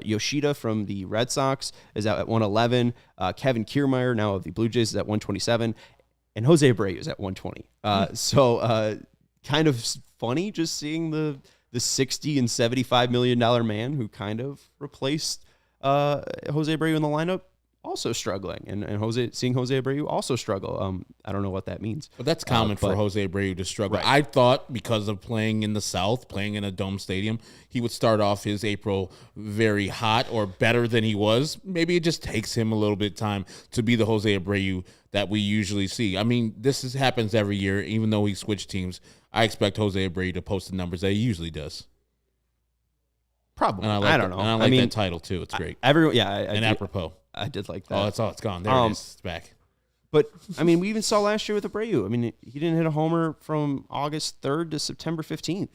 Yoshida from the Red Sox is out at 111. Kevin Kiermaier, now of the Blue Jays, is at 127. And Jose Abreu is at 120. So kind of funny just seeing the $60 and $75 million man who kind of replaced Jose Abreu in the lineup also struggling, and seeing Jose Abreu also struggle. I don't know what that means. But that's common for Jose Abreu to struggle. Right. I thought because of playing in the South, playing in a dome stadium, he would start off his April very hot or better than he was. Maybe it just takes him a little bit of time to be the Jose Abreu that we usually see. I mean, happens every year. Even though he switched teams, I expect Jose Abreu to post the numbers that he usually does. Probably. I don't know. And I like that title too. It's great. Everyone, and apropos. I did like that. Oh, it's gone. There it is. It's back. But, we even saw last year with Abreu. He didn't hit a homer from August 3rd to September 15th.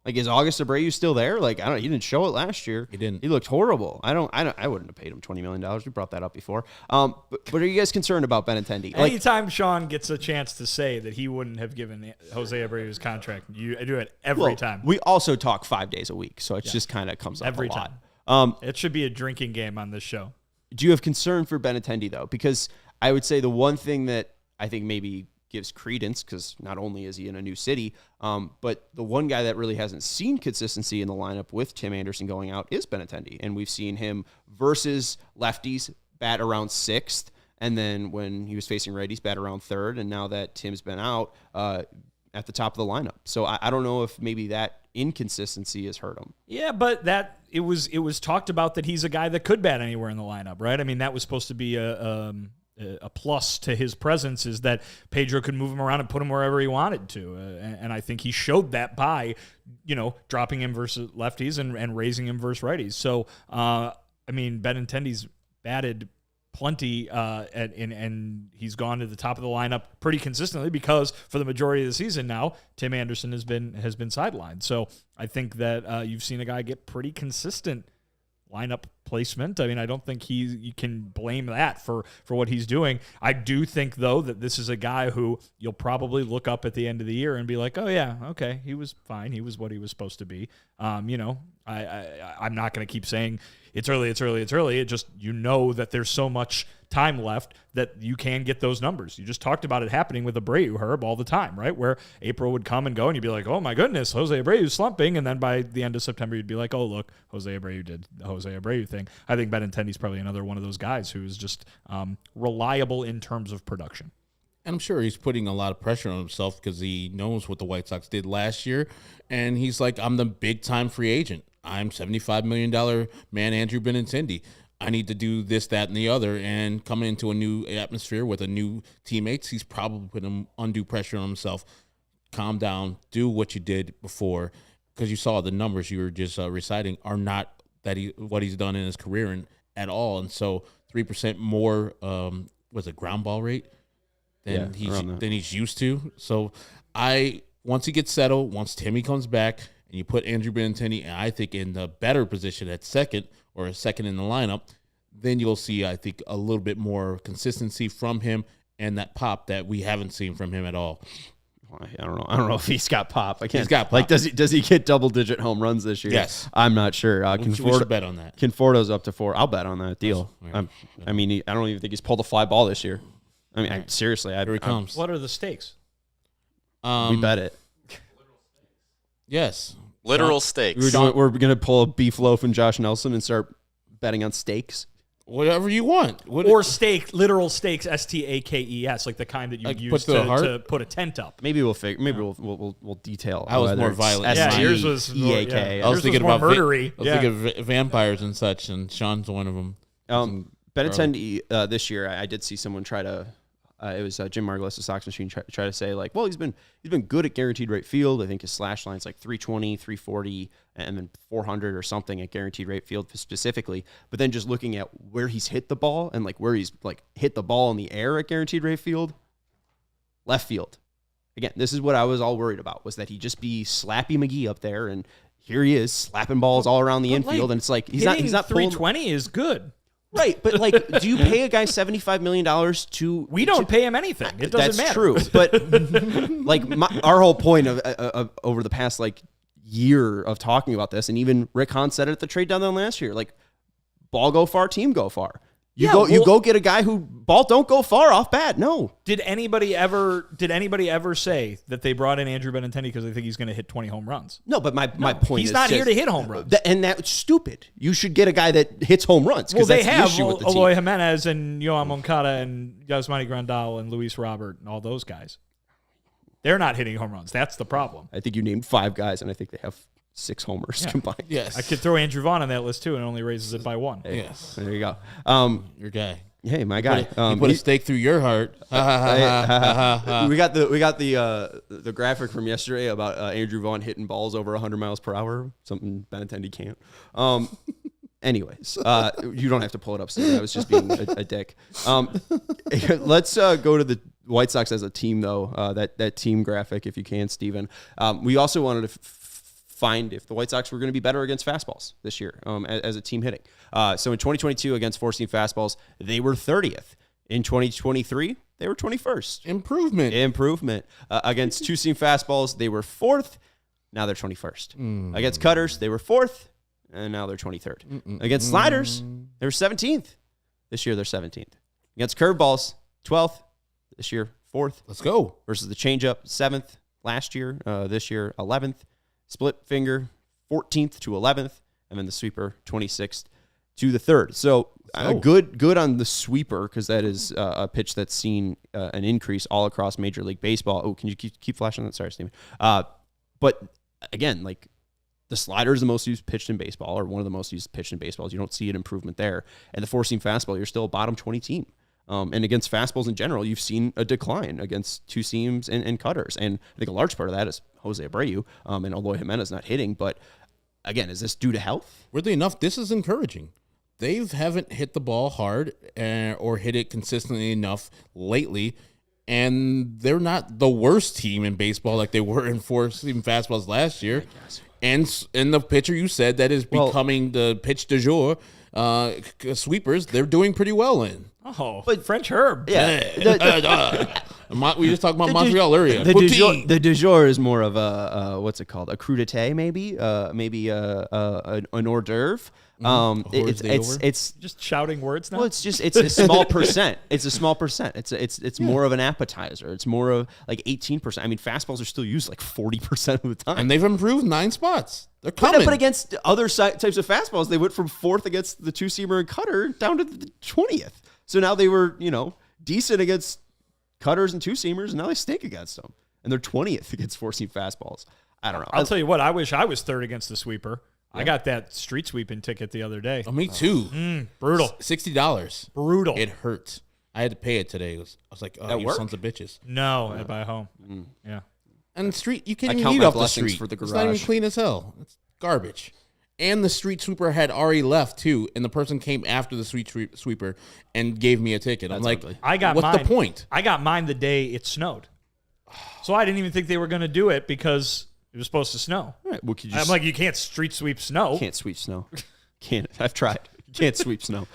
Like, is August Abreu still there? Like, I don't. He didn't show it last year. He didn't. He looked horrible. I wouldn't have paid him $20 million. We brought that up before. But are you guys concerned about Benintendi? Anytime Sean gets a chance to say that he wouldn't have given Jose Abreu his contract, I do it every time. We also talk 5 days a week, so it just kind of comes up every a lot. time. It should be a drinking game on this show. Do you have concern for Benintendi, though? Because I would say the one thing that I think maybe gives credence, because not only is he in a new city, but the one guy that really hasn't seen consistency in the lineup with Tim Anderson going out is Benintendi. And we've seen him versus lefties bat around 6th, and then when he was facing righties, bat around 3rd, and now that Tim's been out, at the top of the lineup. So I don't know if maybe that inconsistency has hurt him. Yeah, but it was talked about that he's a guy that could bat anywhere in the lineup, right? I mean, that was supposed to be a plus to his presence, is that Pedro could move him around and put him wherever he wanted to. And I think he showed that by, dropping him versus lefties and raising him versus righties. So, I mean, Benintendi's batted plenty, and he's gone to the top of the lineup pretty consistently because for the majority of the season now, Tim Anderson has been sidelined. So I think that you've seen a guy get pretty consistent lineup placement. I mean, I don't think you can blame that for what he's doing. I do think, though, that this is a guy who you'll probably look up at the end of the year and be like, oh, yeah, okay, he was fine. He was what he was supposed to be. I'm not going to keep saying it's early. It just, that there's so much time left that you can get those numbers. You just talked about it happening with Abreu, Herb, all the time, right? Where April would come and go, and you'd be like, oh, my goodness, Jose Abreu's slumping. And then by the end of September, you'd be like, oh, look, Jose Abreu did the Jose Abreu thing. I think Benintendi's probably another one of those guys who is just reliable in terms of production. And I'm sure he's putting a lot of pressure on himself because he knows what the White Sox did last year. And he's like, I'm the big-time free agent. I'm $75 million man, Andrew Benintendi. I need to do this, that, and the other. And coming into a new atmosphere with a new teammates, he's probably putting undue pressure on himself. Calm down. Do what you did before, because you saw the numbers you were just reciting are not what he's done in his career at all. And so 3% more was a ground ball rate than he's used to. So once he gets settled, once Timmy comes back, and you put Andrew Benintendi, I think, in the better position at second or second in the lineup, then you'll see, I think, a little bit more consistency from him and that pop that we haven't seen from him at all. I don't know if he's got pop. I can't. He's got pop. Like, does he get double-digit home runs this year? Yes. I'm not sure. We should bet on that. Conforto's up to 4. I'll bet on that deal. Yeah. I mean, I don't even think he's pulled a fly ball this year. I mean, seriously. Here he comes. What are the stakes? We bet it. Yes. Literal stakes. We're going to pull a beef loaf and Josh Nelson and start betting on steaks. Whatever you want. Or steak, literal stakes, STAKES, like the kind that you use to put a tent up. Maybe we'll figure. Maybe we'll detail. I was more violent. Yeah, yours was more, EAK. yeah. I was thinking more about murdery. I was thinking of vampires and such, and Sean's one of them. Benintendi this year, I did see someone try to. It was Jim Margolis, the Sox Machine, try to say, like, well, he's been good at guaranteed rate field. I think his slash line's like 320, 340, and then 400 or something at guaranteed rate field specifically. But then just looking at where he's hit the ball and like where he's like hit the ball in the air at guaranteed rate field, left field. Again, this is what I was all worried about, was that he just be Slappy McGee up there, and here he is slapping balls all around the infield, and it's like he's not 320 is good. Right, but like, do you pay a guy $75 million to? We don't pay him anything. It doesn't matter. That's true, but like our whole point of over the past like year of talking about this, and even Rick Hahn said it at the trade deadline last year, like, ball go far, team go far. You go get a guy who ball don't go far off bat. No. Did anybody ever say that they brought in Andrew Benintendi because they think he's going to hit 20 home runs? No, but my point is he's not here to hit home runs. And that's stupid. You should get a guy that hits home runs. Well, they that's have the issue with the Eloy team. Jimenez and Yohan Moncada and Yasmani Grandal and Luis Robert and all those guys. They're not hitting home runs. That's the problem. I think you named 5 guys, and I think they have 6 homers combined. Yes. I could throw Andrew Vaughn on that list, too, and it only raises it by 1. Hey, yes. There you go. Your guy. Hey, my guy. You put a stake through your heart. We got the graphic from yesterday about Andrew Vaughn hitting balls over 100 miles per hour, something Benintendi can't. Anyways, you don't have to pull it up, Steve. I was just being a dick. Let's go to the White Sox as a team, though. That team graphic, if you can, Steven. We also wanted to find if the White Sox were going to be better against fastballs this year as a team hitting. So in 2022 against four-seam fastballs, they were 30th. In 2023, they were 21st. Improvement. Against two-seam fastballs, they were 4th. Now they're 21st. Against cutters, they were 4th. And now they're 23rd. Against sliders, they were 17th. This year, they're 17th. Against curveballs, 12th. This year, 4th. Let's go. Versus the changeup, 7th last year. This year, 11th. Split finger, 14th to 11th. And then the sweeper, 26th to the 3rd. So good on the sweeper, because that is a pitch that's seen an increase all across Major League Baseball. Oh, can you keep flashing that? Sorry, Steven. But again, like, the slider is the most used pitch in baseball, or one of the most used pitch in baseball. You don't see an improvement there. And the four-seam fastball, you're still a bottom 20 team. And against fastballs in general, you've seen a decline against two seams and cutters. And I think a large part of that is Jose Abreu and Eloy Jimenez not hitting. But again, is this due to health? Weirdly enough, this is encouraging. They haven't hit the ball hard or hit it consistently enough lately. And they're not the worst team in baseball like they were in four-seam fastballs last year. And the pitcher you said that is becoming the pitch du jour, sweepers, they're doing pretty well in. Oh, but French Herb. Yeah. We just talked about Montreal earlier. The du jour is more of a what's it called? A crudité, maybe an hors d'oeuvre. It's just shouting words now. Well, it's a small percent. It's a small percent. It's more of an appetizer. It's more of like 18%. I mean, fastballs are still used like 40% of the time, and they've improved 9 spots. They're coming. But against other types of fastballs, they went from 4th against the two-seamer and cutter down to the 20th. So now they were, decent against cutters and two-seamers, and now they stink against them. And they're 20th against four-seam fastballs. I don't know. I'll tell you what, I wish I was 3rd against the sweeper. Yeah. I got that street sweeping ticket the other day. Oh, me too. Brutal. $60. Brutal. It hurt. I had to pay it today. I was like, oh, you sons of bitches. No, at my home. Yeah. And the street, you can't even eat off the street. For the garage. It's not even clean as hell. It's garbage. And the street sweeper had already left too, and the person came after the street sweeper and gave me a ticket. I'm like, what's the point? I got mine the day it snowed, so I didn't even think they were going to do it because it was supposed to snow. Right. Well, I'm like, you can't street sweep snow. You can't sweep snow. Can't. I've tried. You can't sweep snow.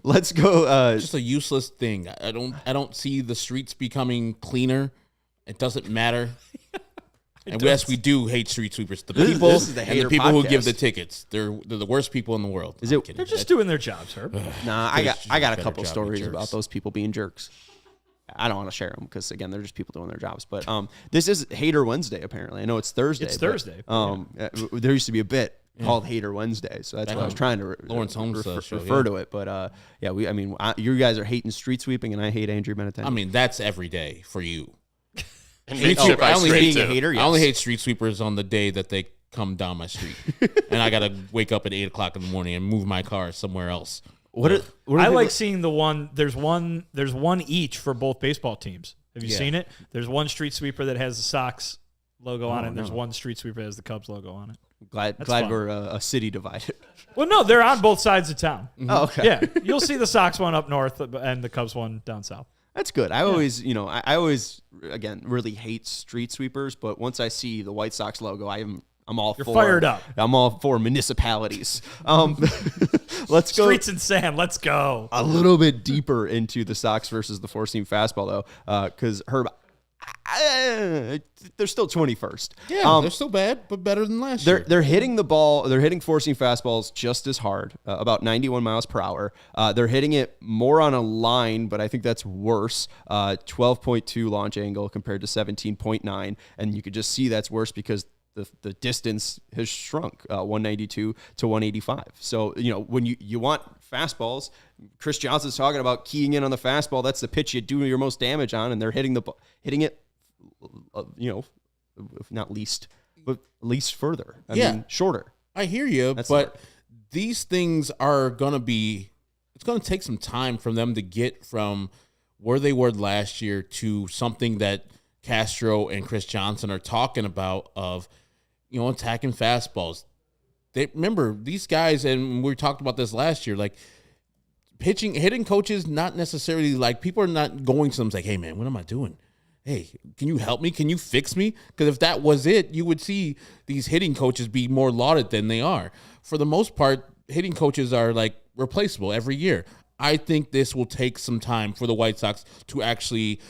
Let's go. Just a useless thing. I don't see the streets becoming cleaner. It doesn't matter. And yes, we do hate street sweepers. The people and the people who give the tickets, they're the worst people in the world. They're just doing their jobs, Herb. Nah, I got a couple stories about those people being jerks. I don't want to share them because, again, they're just people doing their jobs. But this is Hater Wednesday, apparently. I know it's Thursday. It's Thursday. There used to be a bit called Hater Wednesday, so that's why I was trying to Lawrence Holmes refer to it. But you guys are hating street sweeping, and I hate Andrew Benintendi. I mean, that's every day for you. I only hate street sweepers on the day that they come down my street, and I gotta wake up at 8 o'clock in the morning and move my car somewhere else. I like seeing the one. There's one each for both baseball teams. Have you seen it? There's one street sweeper that has the Sox logo on it, and there's one street sweeper that has the Cubs logo on it. Glad we're a city divided. Well, no, they're on both sides of town. Oh, okay. Yeah, you'll see the Sox one up north and the Cubs one down south. That's good. I always, again, really hate street sweepers, but once I see the White Sox logo, I'm all You're fired up. I'm all for municipalities. Let's go. Streets and sand. Let's go. A little bit deeper into the Sox versus the four-seam fastball, though, because Herb, they're still 21st. Yeah, they're still bad, but better than last year. They're hitting the ball. They're hitting four-seam fastballs just as hard, about 91 miles per hour. They're hitting it more on a line, but I think that's worse. 12.2 launch angle compared to 17.9, and you could just see that's worse because the distance has shrunk, 192 to 185. So, when you want fastballs, Chris Johnson's talking about keying in on the fastball. That's the pitch you do your most damage on, and they're hitting it, if not least, but least further. I mean, shorter. I hear you, but these things are going to be, it's going to take some time for them to get from where they were last year to something that Castro and Chris Johnson are talking about of, attacking fastballs. Remember, these guys, and we talked about this last year, like hitting coaches, not necessarily like people are not going to them like, hey man, what am I doing? hey, can you help me? Can you fix me? Because if that was it, you would see these hitting coaches be more lauded than they are. For the most part, hitting coaches are like replaceable every year. I think this will take some time for the White Sox to actually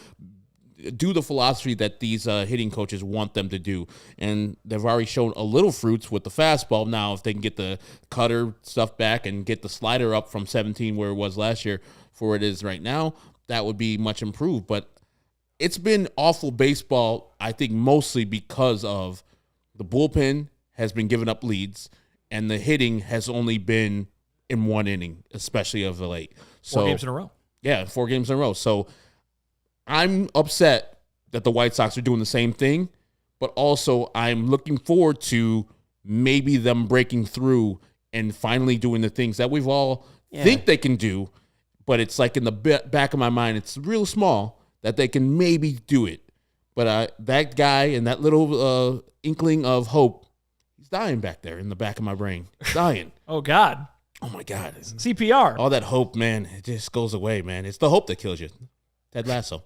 do the philosophy that these hitting coaches want them to do. And they've already shown a little fruits with the fastball. Now, if they can get the cutter stuff back and get the slider up from 17 where it was last year for where it is right now, that would be much improved. But it's been awful baseball, I think, mostly because of the bullpen has been giving up leads and the hitting has only been in one inning, especially of the late. So, 4 games in a row. Yeah, 4 games in a row. So I'm upset that the White Sox are doing the same thing, but also I'm looking forward to maybe them breaking through and finally doing the things that we've all think they can do, but it's like in the back of my mind, it's real small that they can maybe do it. But that guy and that little inkling of hope, he's dying back there in the back of my brain. Dying. Oh, God. Oh, my God. CPR. All that hope, man, it just goes away, man. It's the hope that kills you. Ted Lasso.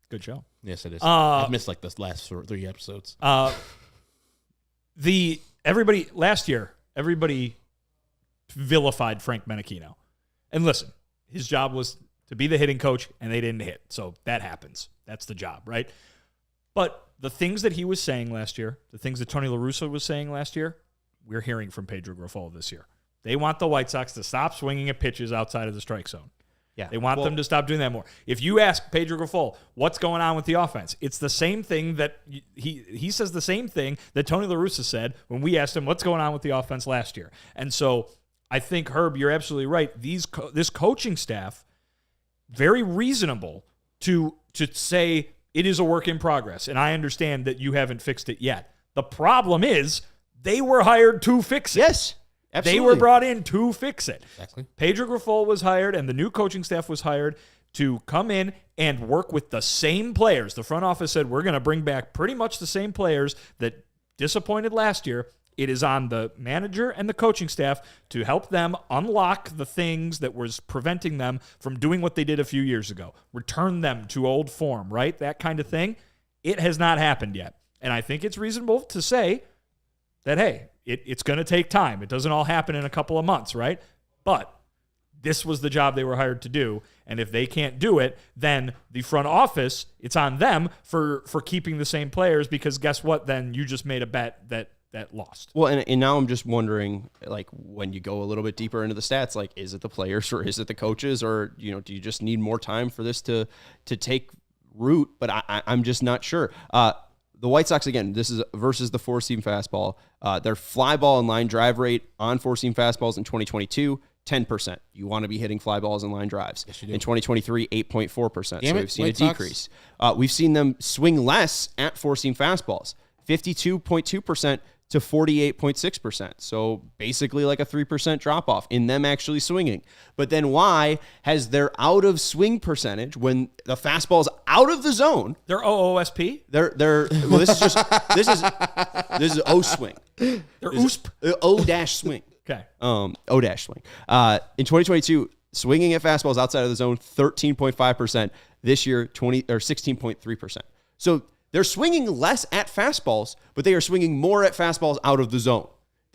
Good show. Yes, it is. I've missed like the last 3 episodes. Last year, everybody vilified Frank Menachino. And listen, his job was to be the hitting coach, and they didn't hit. So that happens. That's the job, right? But the things that he was saying last year, the things that Tony La Russa was saying last year, we're hearing from Pedro Grifol this year. They want the White Sox to stop swinging at pitches outside of the strike zone. Yeah, they want them to stop doing that more. If you ask Pedro Grifol, what's going on with the offense? It's the same thing that he says the same thing that Tony La Russa said when we asked him what's going on with the offense last year. And so I think, Herb, you're absolutely right. This coaching staff, very reasonable to say it is a work in progress. And I understand that you haven't fixed it yet. The problem is they were hired to fix it. Yes. Absolutely. They were brought in to fix it. Exactly. Pedro Grifol was hired, and the new coaching staff was hired to come in and work with the same players. The front office said, we're going to bring back pretty much the same players that disappointed last year. It is on the manager and the coaching staff to help them unlock the things that was preventing them from doing what they did a few years ago. Return them to old form, right? That kind of thing. It has not happened yet. And I think it's reasonable to say that, hey, it's going to take time. It doesn't all happen in a couple of months, right? But this was the job they were hired to do. And if they can't do it, then the front office, it's on them for keeping the same players, because guess what? Then you just made a bet that lost. Well, and now I'm just wondering, like, when you go a little bit deeper into the stats, like, is it the players or is it the coaches, or, you know, do you just need more time for this to take root? But I'm just not sure. The White Sox, again, this is versus the four-seam fastball. Their fly ball and line drive rate on four-seam fastballs in 2022, 10%. You want to be hitting fly balls and line drives. Yes, you do. In 2023, 8.4%. So we've seen White a decrease. We've seen them swing less at four-seam fastballs, 52.2% to 48.6%. So basically like a 3% drop-off in them actually swinging. But then why has their out-of-swing percentage, when the fastball's out of the zone... They're OOSP? They're well, this is O-swing. They're OOSP? O-swing. Okay. O-swing. In 2022, swinging at fastballs outside of the zone, 13.5%. This year, 16.3%. So they're swinging less at fastballs, but they are swinging more at fastballs out of the zone.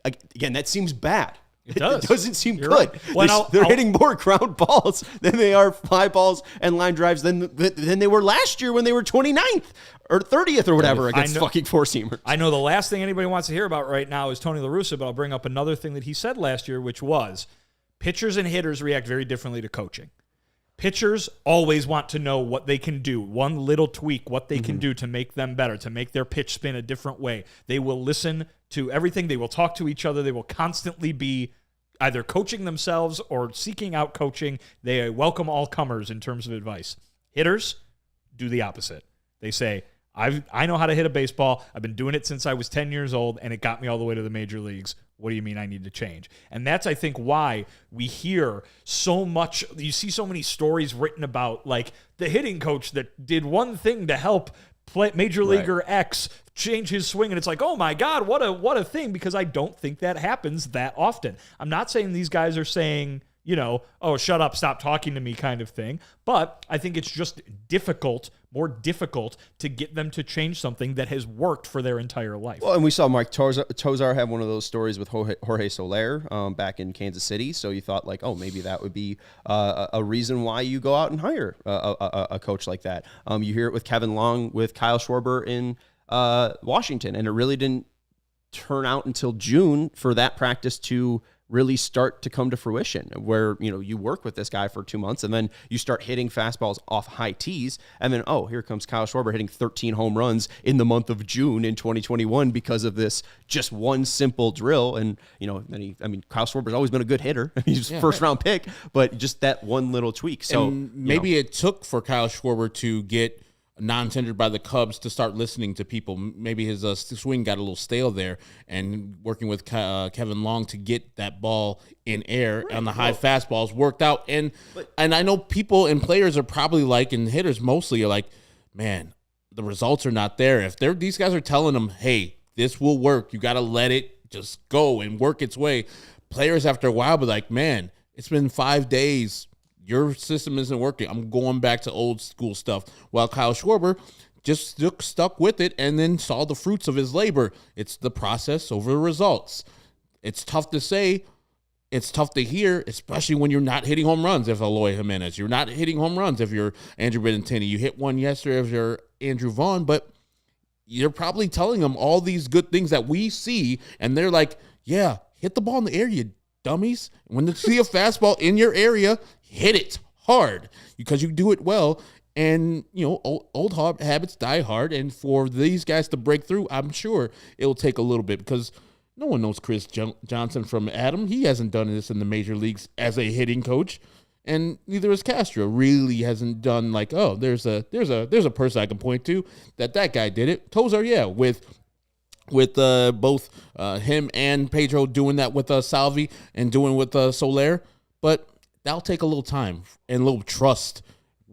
Again, that seems bad. It does. It doesn't seem You're good. Right. Well, They're hitting more ground balls than they are fly balls and line drives than they were last year when they were 29th or 30th or whatever against fucking four-seamers. I know the last thing anybody wants to hear about right now is Tony La Russa, but I'll bring up another thing that he said last year, which was pitchers and hitters react very differently to coaching. Pitchers always want to know what they can do, one little tweak, what they can do to make them better, to make their pitch spin a different way. They will listen to everything. They will talk to each other. They will constantly be either coaching themselves or seeking out coaching. They welcome all comers in terms of advice. Hitters do the opposite. They say, I know how to hit a baseball. I've been doing it since I was 10 years old, and it got me all the way to the major leagues. What do you mean I need to change? And that's, I think, why we hear so much. You see so many stories written about, like, the hitting coach that did one thing to help Major Leaguer X change his swing, and it's like, oh my God, what a thing, because I don't think that happens that often. I'm not saying these guys are saying, you know, oh, shut up, stop talking to me kind of thing, but I think it's just difficult more difficult to get them to change something that has worked for their entire life. Well, and we saw Mike Tozar have one of those stories with Jorge Soler back in Kansas City. So you thought like, oh, maybe that would be a reason why you go out and hire a coach like that. You hear it with Kevin Long with Kyle Schwarber in Washington, and it really didn't turn out until June for that practice to really start to come to fruition, where, you know, you work with this guy for 2 months and then you start hitting fastballs off high tees, and then, oh, here comes Kyle Schwarber hitting 13 home runs in the month of June in 2021 because of this just one simple drill. And, you know, then Kyle Schwarber's always been a good hitter. He's a first-round pick, but just that one little tweak. So and maybe it took for Kyle Schwarber to get non-tendered by the Cubs to start listening to people. Maybe his swing got a little stale there, and working with Kevin Long to get that ball in air on the high fastballs worked out. And I know people and players are probably like, and hitters mostly are like, man, the results are not there. If these guys are telling them, hey, this will work, you got to let it just go and work its way. Players after a while be like, man, it's been 5 days. Your system isn't working. I'm going back to old school stuff. While Kyle Schwarber just stuck with it and then saw the fruits of his labor. It's the process over the results. It's tough to say. It's tough to hear, especially when you're not hitting home runs if Eloy Jimenez. You're not hitting home runs if you're Andrew Benintendi. You hit one yesterday if you're Andrew Vaughn, but you're probably telling them all these good things that we see, and they're like, yeah, hit the ball in the air, you dummies. When you see a fastball in your area, hit it hard because you do it well. And, you know, old habits die hard. And for these guys to break through, I'm sure it will take a little bit, because no one knows Chris Johnson from Adam. He hasn't done this in the major leagues as a hitting coach. And neither has Castro. Really hasn't done like, oh, there's a person I can point to that guy did it. Tozar, yeah, with both him and Pedro doing that with Salvi and doing with Soler. But that'll take a little time and a little trust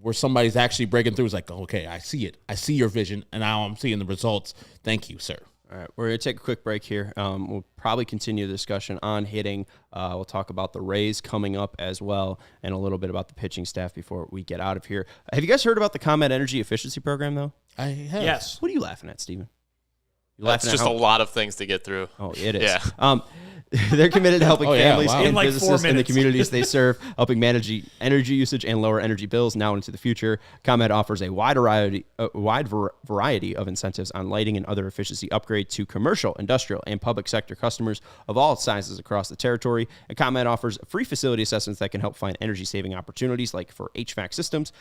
where somebody's actually breaking through. It's like, okay, I see it. I see your vision, and now I'm seeing the results. Thank you, sir. All right, we're going to take a quick break here. We'll probably continue the discussion on hitting. We'll talk about the Rays coming up as well, and a little bit about the pitching staff before we get out of here. Have you guys heard about the ComEd Energy Efficiency Program, though? I have. Yes. What are you laughing at, Steven? That's just a lot of things to get through. Oh, it is. Yeah. They're committed to helping families and In like businesses 4 in the minutes. communities they serve, helping manage energy usage and lower energy bills now and into the future. ComEd offers a wide variety of incentives on lighting and other efficiency upgrades to commercial, industrial, and public sector customers of all sizes across the territory. And ComEd offers free facility assessments that can help find energy-saving opportunities, like for HVAC systems,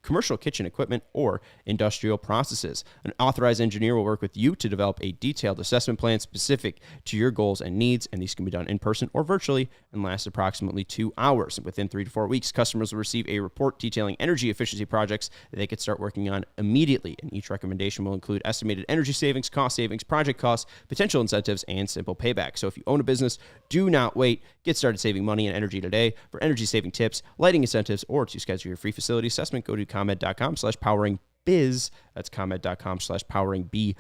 commercial kitchen equipment, or industrial processes. An authorized engineer will work with you to develop a detailed assessment plan specific to your goals and needs, and these can be done in person or virtually and last approximately 2 hours. Within 3 to 4 weeks, customers will receive a report detailing energy efficiency projects that they could start working on immediately, and each recommendation will include estimated energy savings, cost savings, project costs, potential incentives, and simple payback. So if you own a business, do not wait. Get started saving money and energy today. For energy-saving tips, lighting incentives, or to schedule your free facility assessment, go to ComEd.com/poweringbiz. That's ComEd.com/poweringbiz.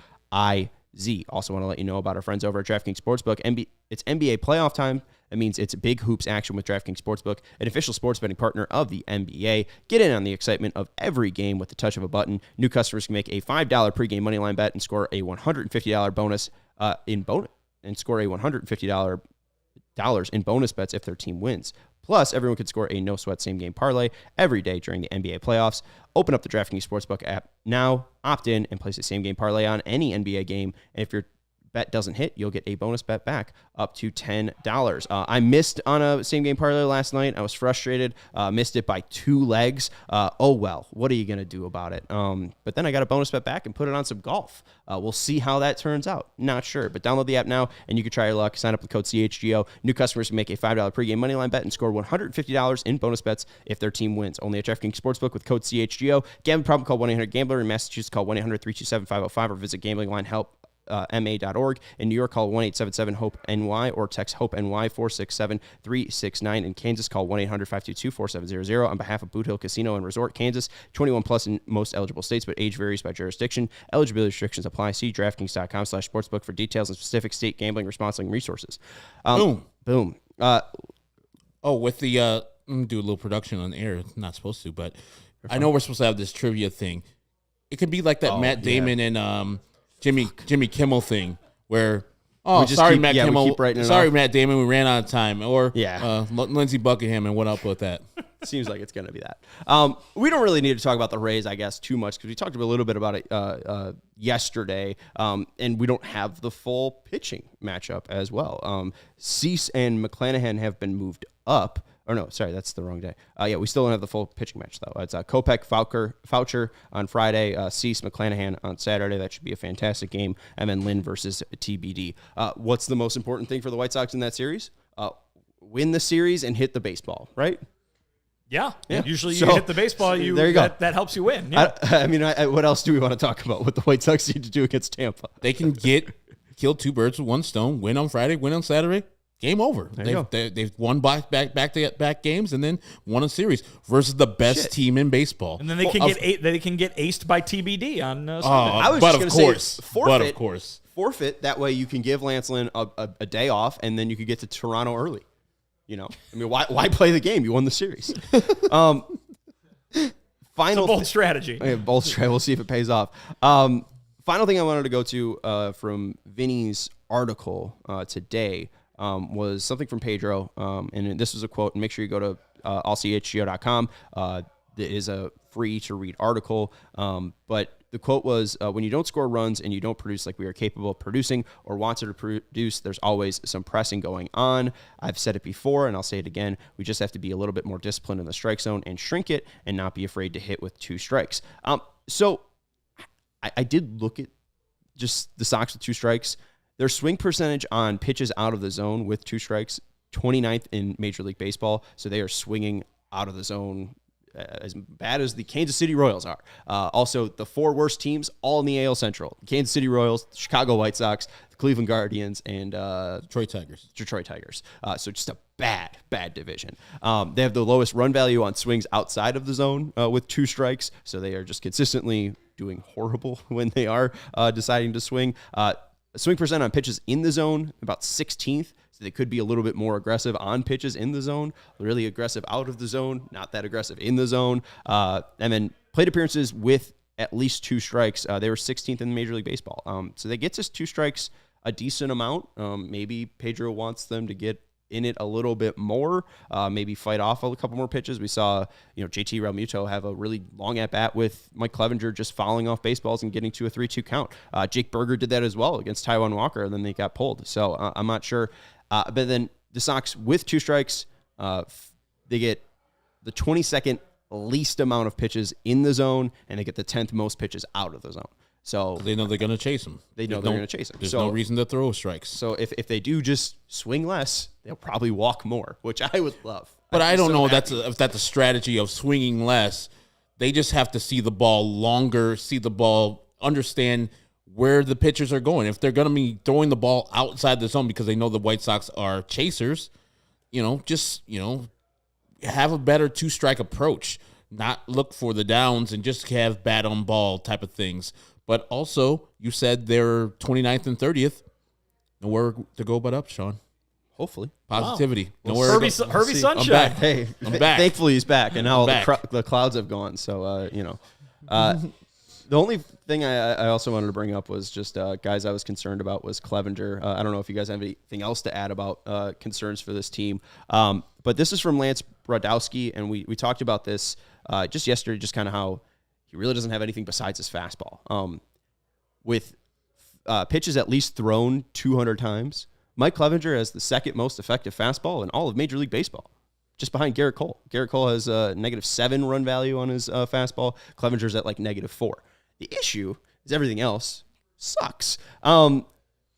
Also want to let you know about our friends over at DraftKings Sportsbook. It's NBA playoff time. That means it's big hoops action with DraftKings Sportsbook, an official sports betting partner of the NBA. Get in on the excitement of every game with the touch of a button. New customers can make a $5 pregame moneyline bet and score a $150 bonus and score a $150 in bonus bets if their team wins. Plus, everyone can score a no-sweat same-game parlay every day during the NBA playoffs. Open up the DraftKings Sportsbook app now, opt in, and place a same-game parlay on any NBA game. And if your bet doesn't hit, you'll get a bonus bet back up to $10. I missed on a same-game parlay last night. I was frustrated. Missed it by 2 legs. Oh, well, what are you going to do about it? But then I got a bonus bet back and put it on some golf. We'll see how that turns out. Not sure, but download the app now, and you can try your luck. Sign up with code CHGO. New customers can make a $5 pregame moneyline bet and score $150 in bonus bets if their team wins. Only at DraftKings Sportsbook with code CHGO. Gambling problem? Call 1-800-GAMBLER. In Massachusetts, call 1-800-327-505 or visit gamblinglinehelp.ma.org. In New York, call 1-877-HOPE-NY or text HOPE-NY 467-369. In Kansas, call 1-800-522-4700. On behalf of Boot Hill Casino and Resort, Kansas, 21 plus in most eligible states, but age varies by jurisdiction. Eligibility restrictions apply. See DraftKings.com/sportsbook for details and specific state gambling responsible resources. Boom. With the do a little production on air. Not supposed to, but I know we're supposed to have this trivia thing. it could be like that Matt Damon and Jimmy Kimmel thing where, sorry, Matt Kimmel. Sorry, Matt Damon, we ran out of time. Or Lindsey Buckingham and went up with that. Seems like it's going to be that. We don't really need to talk about the Rays, I guess, too much because we talked a little bit about it yesterday, and we don't have the full pitching matchup as well. Cease and McClanahan have been moved up. Or no, sorry, that's the wrong day. We still don't have the full pitching match, though. It's Kopech, Foucher on Friday, Cease, McClanahan on Saturday. That should be a fantastic game. And then Lynn versus TBD. What's the most important thing for the White Sox in that series? Win the series and hit the baseball, right? Yeah. Usually you hit the baseball, there you go. That helps you win. Yeah. What else do we want to talk about? What the White Sox need to do against Tampa? They can kill two birds with one stone, win on Friday, win on Saturday. Game over. They've won back games and then won a series versus the best team in baseball. And then they can get aced by TBD on Sunday. I was but just of going to course, say forfeit. But of course, forfeit. That way you can give Lance Lynn a day off, and then you could get to Toronto early. Why play the game? You won the series. Final it's a bold strategy. Bold strategy. We'll see if it pays off. Final thing I wanted to go to from Vinny's article today. Was something from Pedro, and this was a quote, and make sure you go to allchgo.com. It is a free-to-read article, but the quote was, when you don't score runs and you don't produce like we are capable of producing or want to produce, there's always some pressing going on. I've said it before, and I'll say it again. We just have to be a little bit more disciplined in the strike zone and shrink it and not be afraid to hit with 2 strikes. So I did look at just the Sox with 2 strikes. Their swing percentage on pitches out of the zone with 2 strikes, 29th in Major League Baseball. So they are swinging out of the zone as bad as the Kansas City Royals are. Also, the 4 worst teams, all in the AL Central. Kansas City Royals, the Chicago White Sox, the Cleveland Guardians, and Detroit Tigers. So just a bad division. They have the lowest run value on swings outside of the zone with 2 strikes. So they are just consistently doing horrible when they are deciding to swing. Swing percent on pitches in the zone, about 16th. So they could be a little bit more aggressive on pitches in the zone, really aggressive out of the zone, not that aggressive in the zone. And then plate appearances with at least 2 strikes. They were 16th in Major League Baseball. So they get us 2 strikes a decent amount. Maybe Pedro wants them to get in it a little bit more, maybe fight off a couple more pitches. We saw, JT Realmuto have a really long at bat with Mike Clevenger just fouling off baseballs and getting to a 3-2 count. Jake Berger did that as well against Taijuan Walker, and then they got pulled. So I'm not sure. But then the Sox with 2 strikes, they get the 22nd least amount of pitches in the zone, and they get the 10th most pitches out of the zone. So they know they're going to chase him. They're going to chase him. There's no reason to throw strikes. So if they do just swing less, they'll probably walk more, which I would love. But I don't know if that's a strategy of swinging less. They just have to see the ball longer, see the ball, understand where the pitchers are going. If they're going to be throwing the ball outside the zone because they know the White Sox are chasers, have a better 2-strike approach. Not look for the downs and just have bat on ball type of things. But also, you said they're 29th and 30th. Nowhere to go but up, Sean. Hopefully. Positivity. Wow. Herbie Sunshine. I'm back. Hey, I'm back. Thankfully, he's back, and now the clouds have gone. So, the only thing I also wanted to bring up was just guys I was concerned about was Clevenger. I don't know if you guys have anything else to add about concerns for this team. But this is from Lance Brodowski, and we talked about this just yesterday, just kind of how he really doesn't have anything besides his fastball. With pitches at least thrown 200 times, Mike Clevenger has the 2nd most effective fastball in all of Major League Baseball, just behind Garrett Cole. Garrett Cole has a -7 run value on his fastball. Clevenger's at like -4. The issue is everything else sucks. And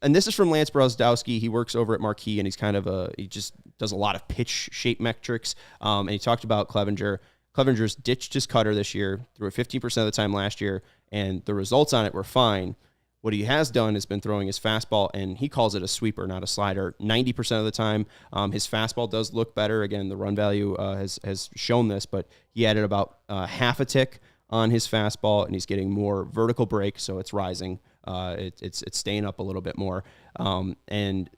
this is from Lance Brodowski. He works over at Marquee, and he's he just does a lot of pitch shape metrics. And he talked about Clevenger. Clevenger's ditched his cutter this year, threw it 15% of the time last year, and the results on it were fine. What he has done has been throwing his fastball, and he calls it a sweeper, not a slider, 90% of the time. His fastball does look better. Again, the run value has shown this, but he added about half a tick on his fastball, and he's getting more vertical break, so it's rising. It's staying up a little bit more. And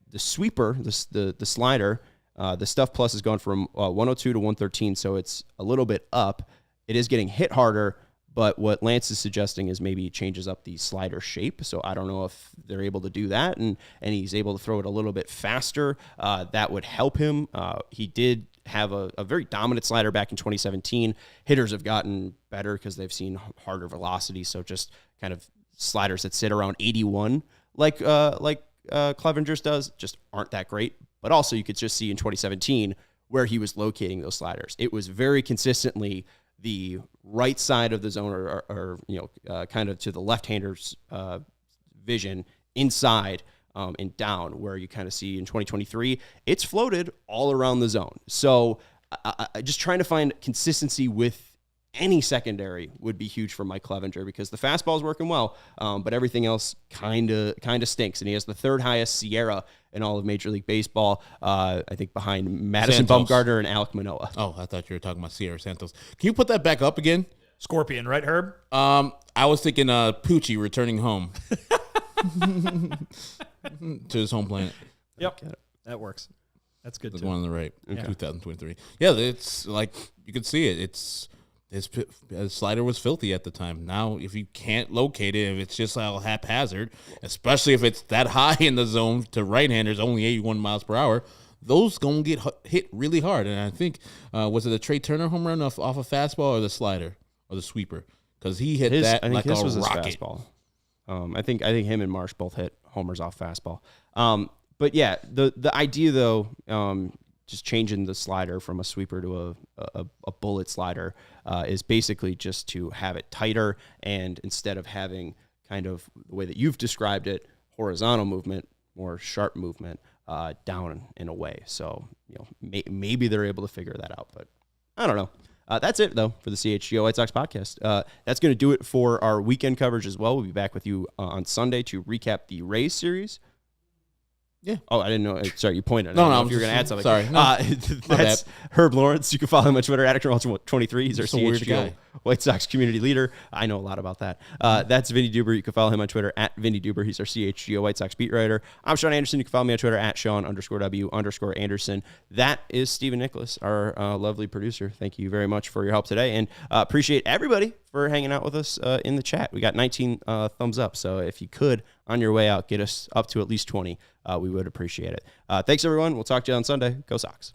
the sweeper, the slider, the stuff plus has gone from 102 to 113, so it's a little bit up. It is getting hit harder, But what Lance is suggesting is maybe he changes up the slider shape. So I don't know if they're able to do that, and he's able to throw it a little bit faster. That would help him. He did have a very dominant slider back in 2017. Hitters have gotten better because they've seen harder velocity. So just kind of sliders that sit around 81, like Clevenger's does, just aren't that great. But also you could just see in 2017 where he was locating those sliders. It was very consistently the right side of the zone, or kind of to the left-hander's vision inside and down, where you kind of see in 2023, it's floated all around the zone. So just trying to find consistency with any secondary would be huge for Mike Clevenger, because the fastball is working well, but everything else kind of stinks. And he has the third highest SIERA in all of Major League Baseball, I think behind Madison Santos. Bumgarner and Alek Manoah. Oh, I thought you were talking about Sierra Santos. Can you put that back up again? Scorpion, right, Herb? I was thinking Poochie returning home to his home planet. Yep, that works. That's good, The too. one on the right, Okay. 2023. Yeah, it's like you could see it. His slider was filthy at the time. Now, if you can't locate it, if it's just all haphazard, especially if it's that high in the zone to right-handers, only 81 miles per hour, those going to get hit really hard. And I think, was it the Trey Turner home run off a fastball or the slider or the sweeper? Because he hit that like a rocket. His fastball. I think him and Marsh both hit homers off fastball. But yeah, the idea though, just changing the slider from a sweeper to a bullet slider is basically just to have it tighter, and instead of having kind of the way that you've described it, horizontal movement, more sharp movement down and away. So maybe they're able to figure that out, but I don't know. That's it, though, for the CHGO White Sox podcast. That's going to do it for our weekend coverage as well. We'll be back with you on Sunday to recap the Rays series. Yeah. Oh, I didn't know. Sorry, you pointed. No, if you were going to add something. Sorry. No. That's Herb Lawrence. You can follow him on Twitter at @Actor23. He's our Just a weird CHGO guy. White Sox community leader. I know a lot about that. That's Vinnie Duber. You can follow him on Twitter at Vinnie Duber. He's our CHGO White Sox beat writer. I'm Sean Anderson. You can follow me on Twitter at Sean_W_Anderson. That is Stephen Nicholas, our lovely producer. Thank you very much for your help today, and appreciate everybody for hanging out with us in the chat. We got 19 thumbs up, so if you could, on your way out, get us up to at least 20. We would appreciate it. Thanks, everyone. We'll talk to you on Sunday. Go Sox.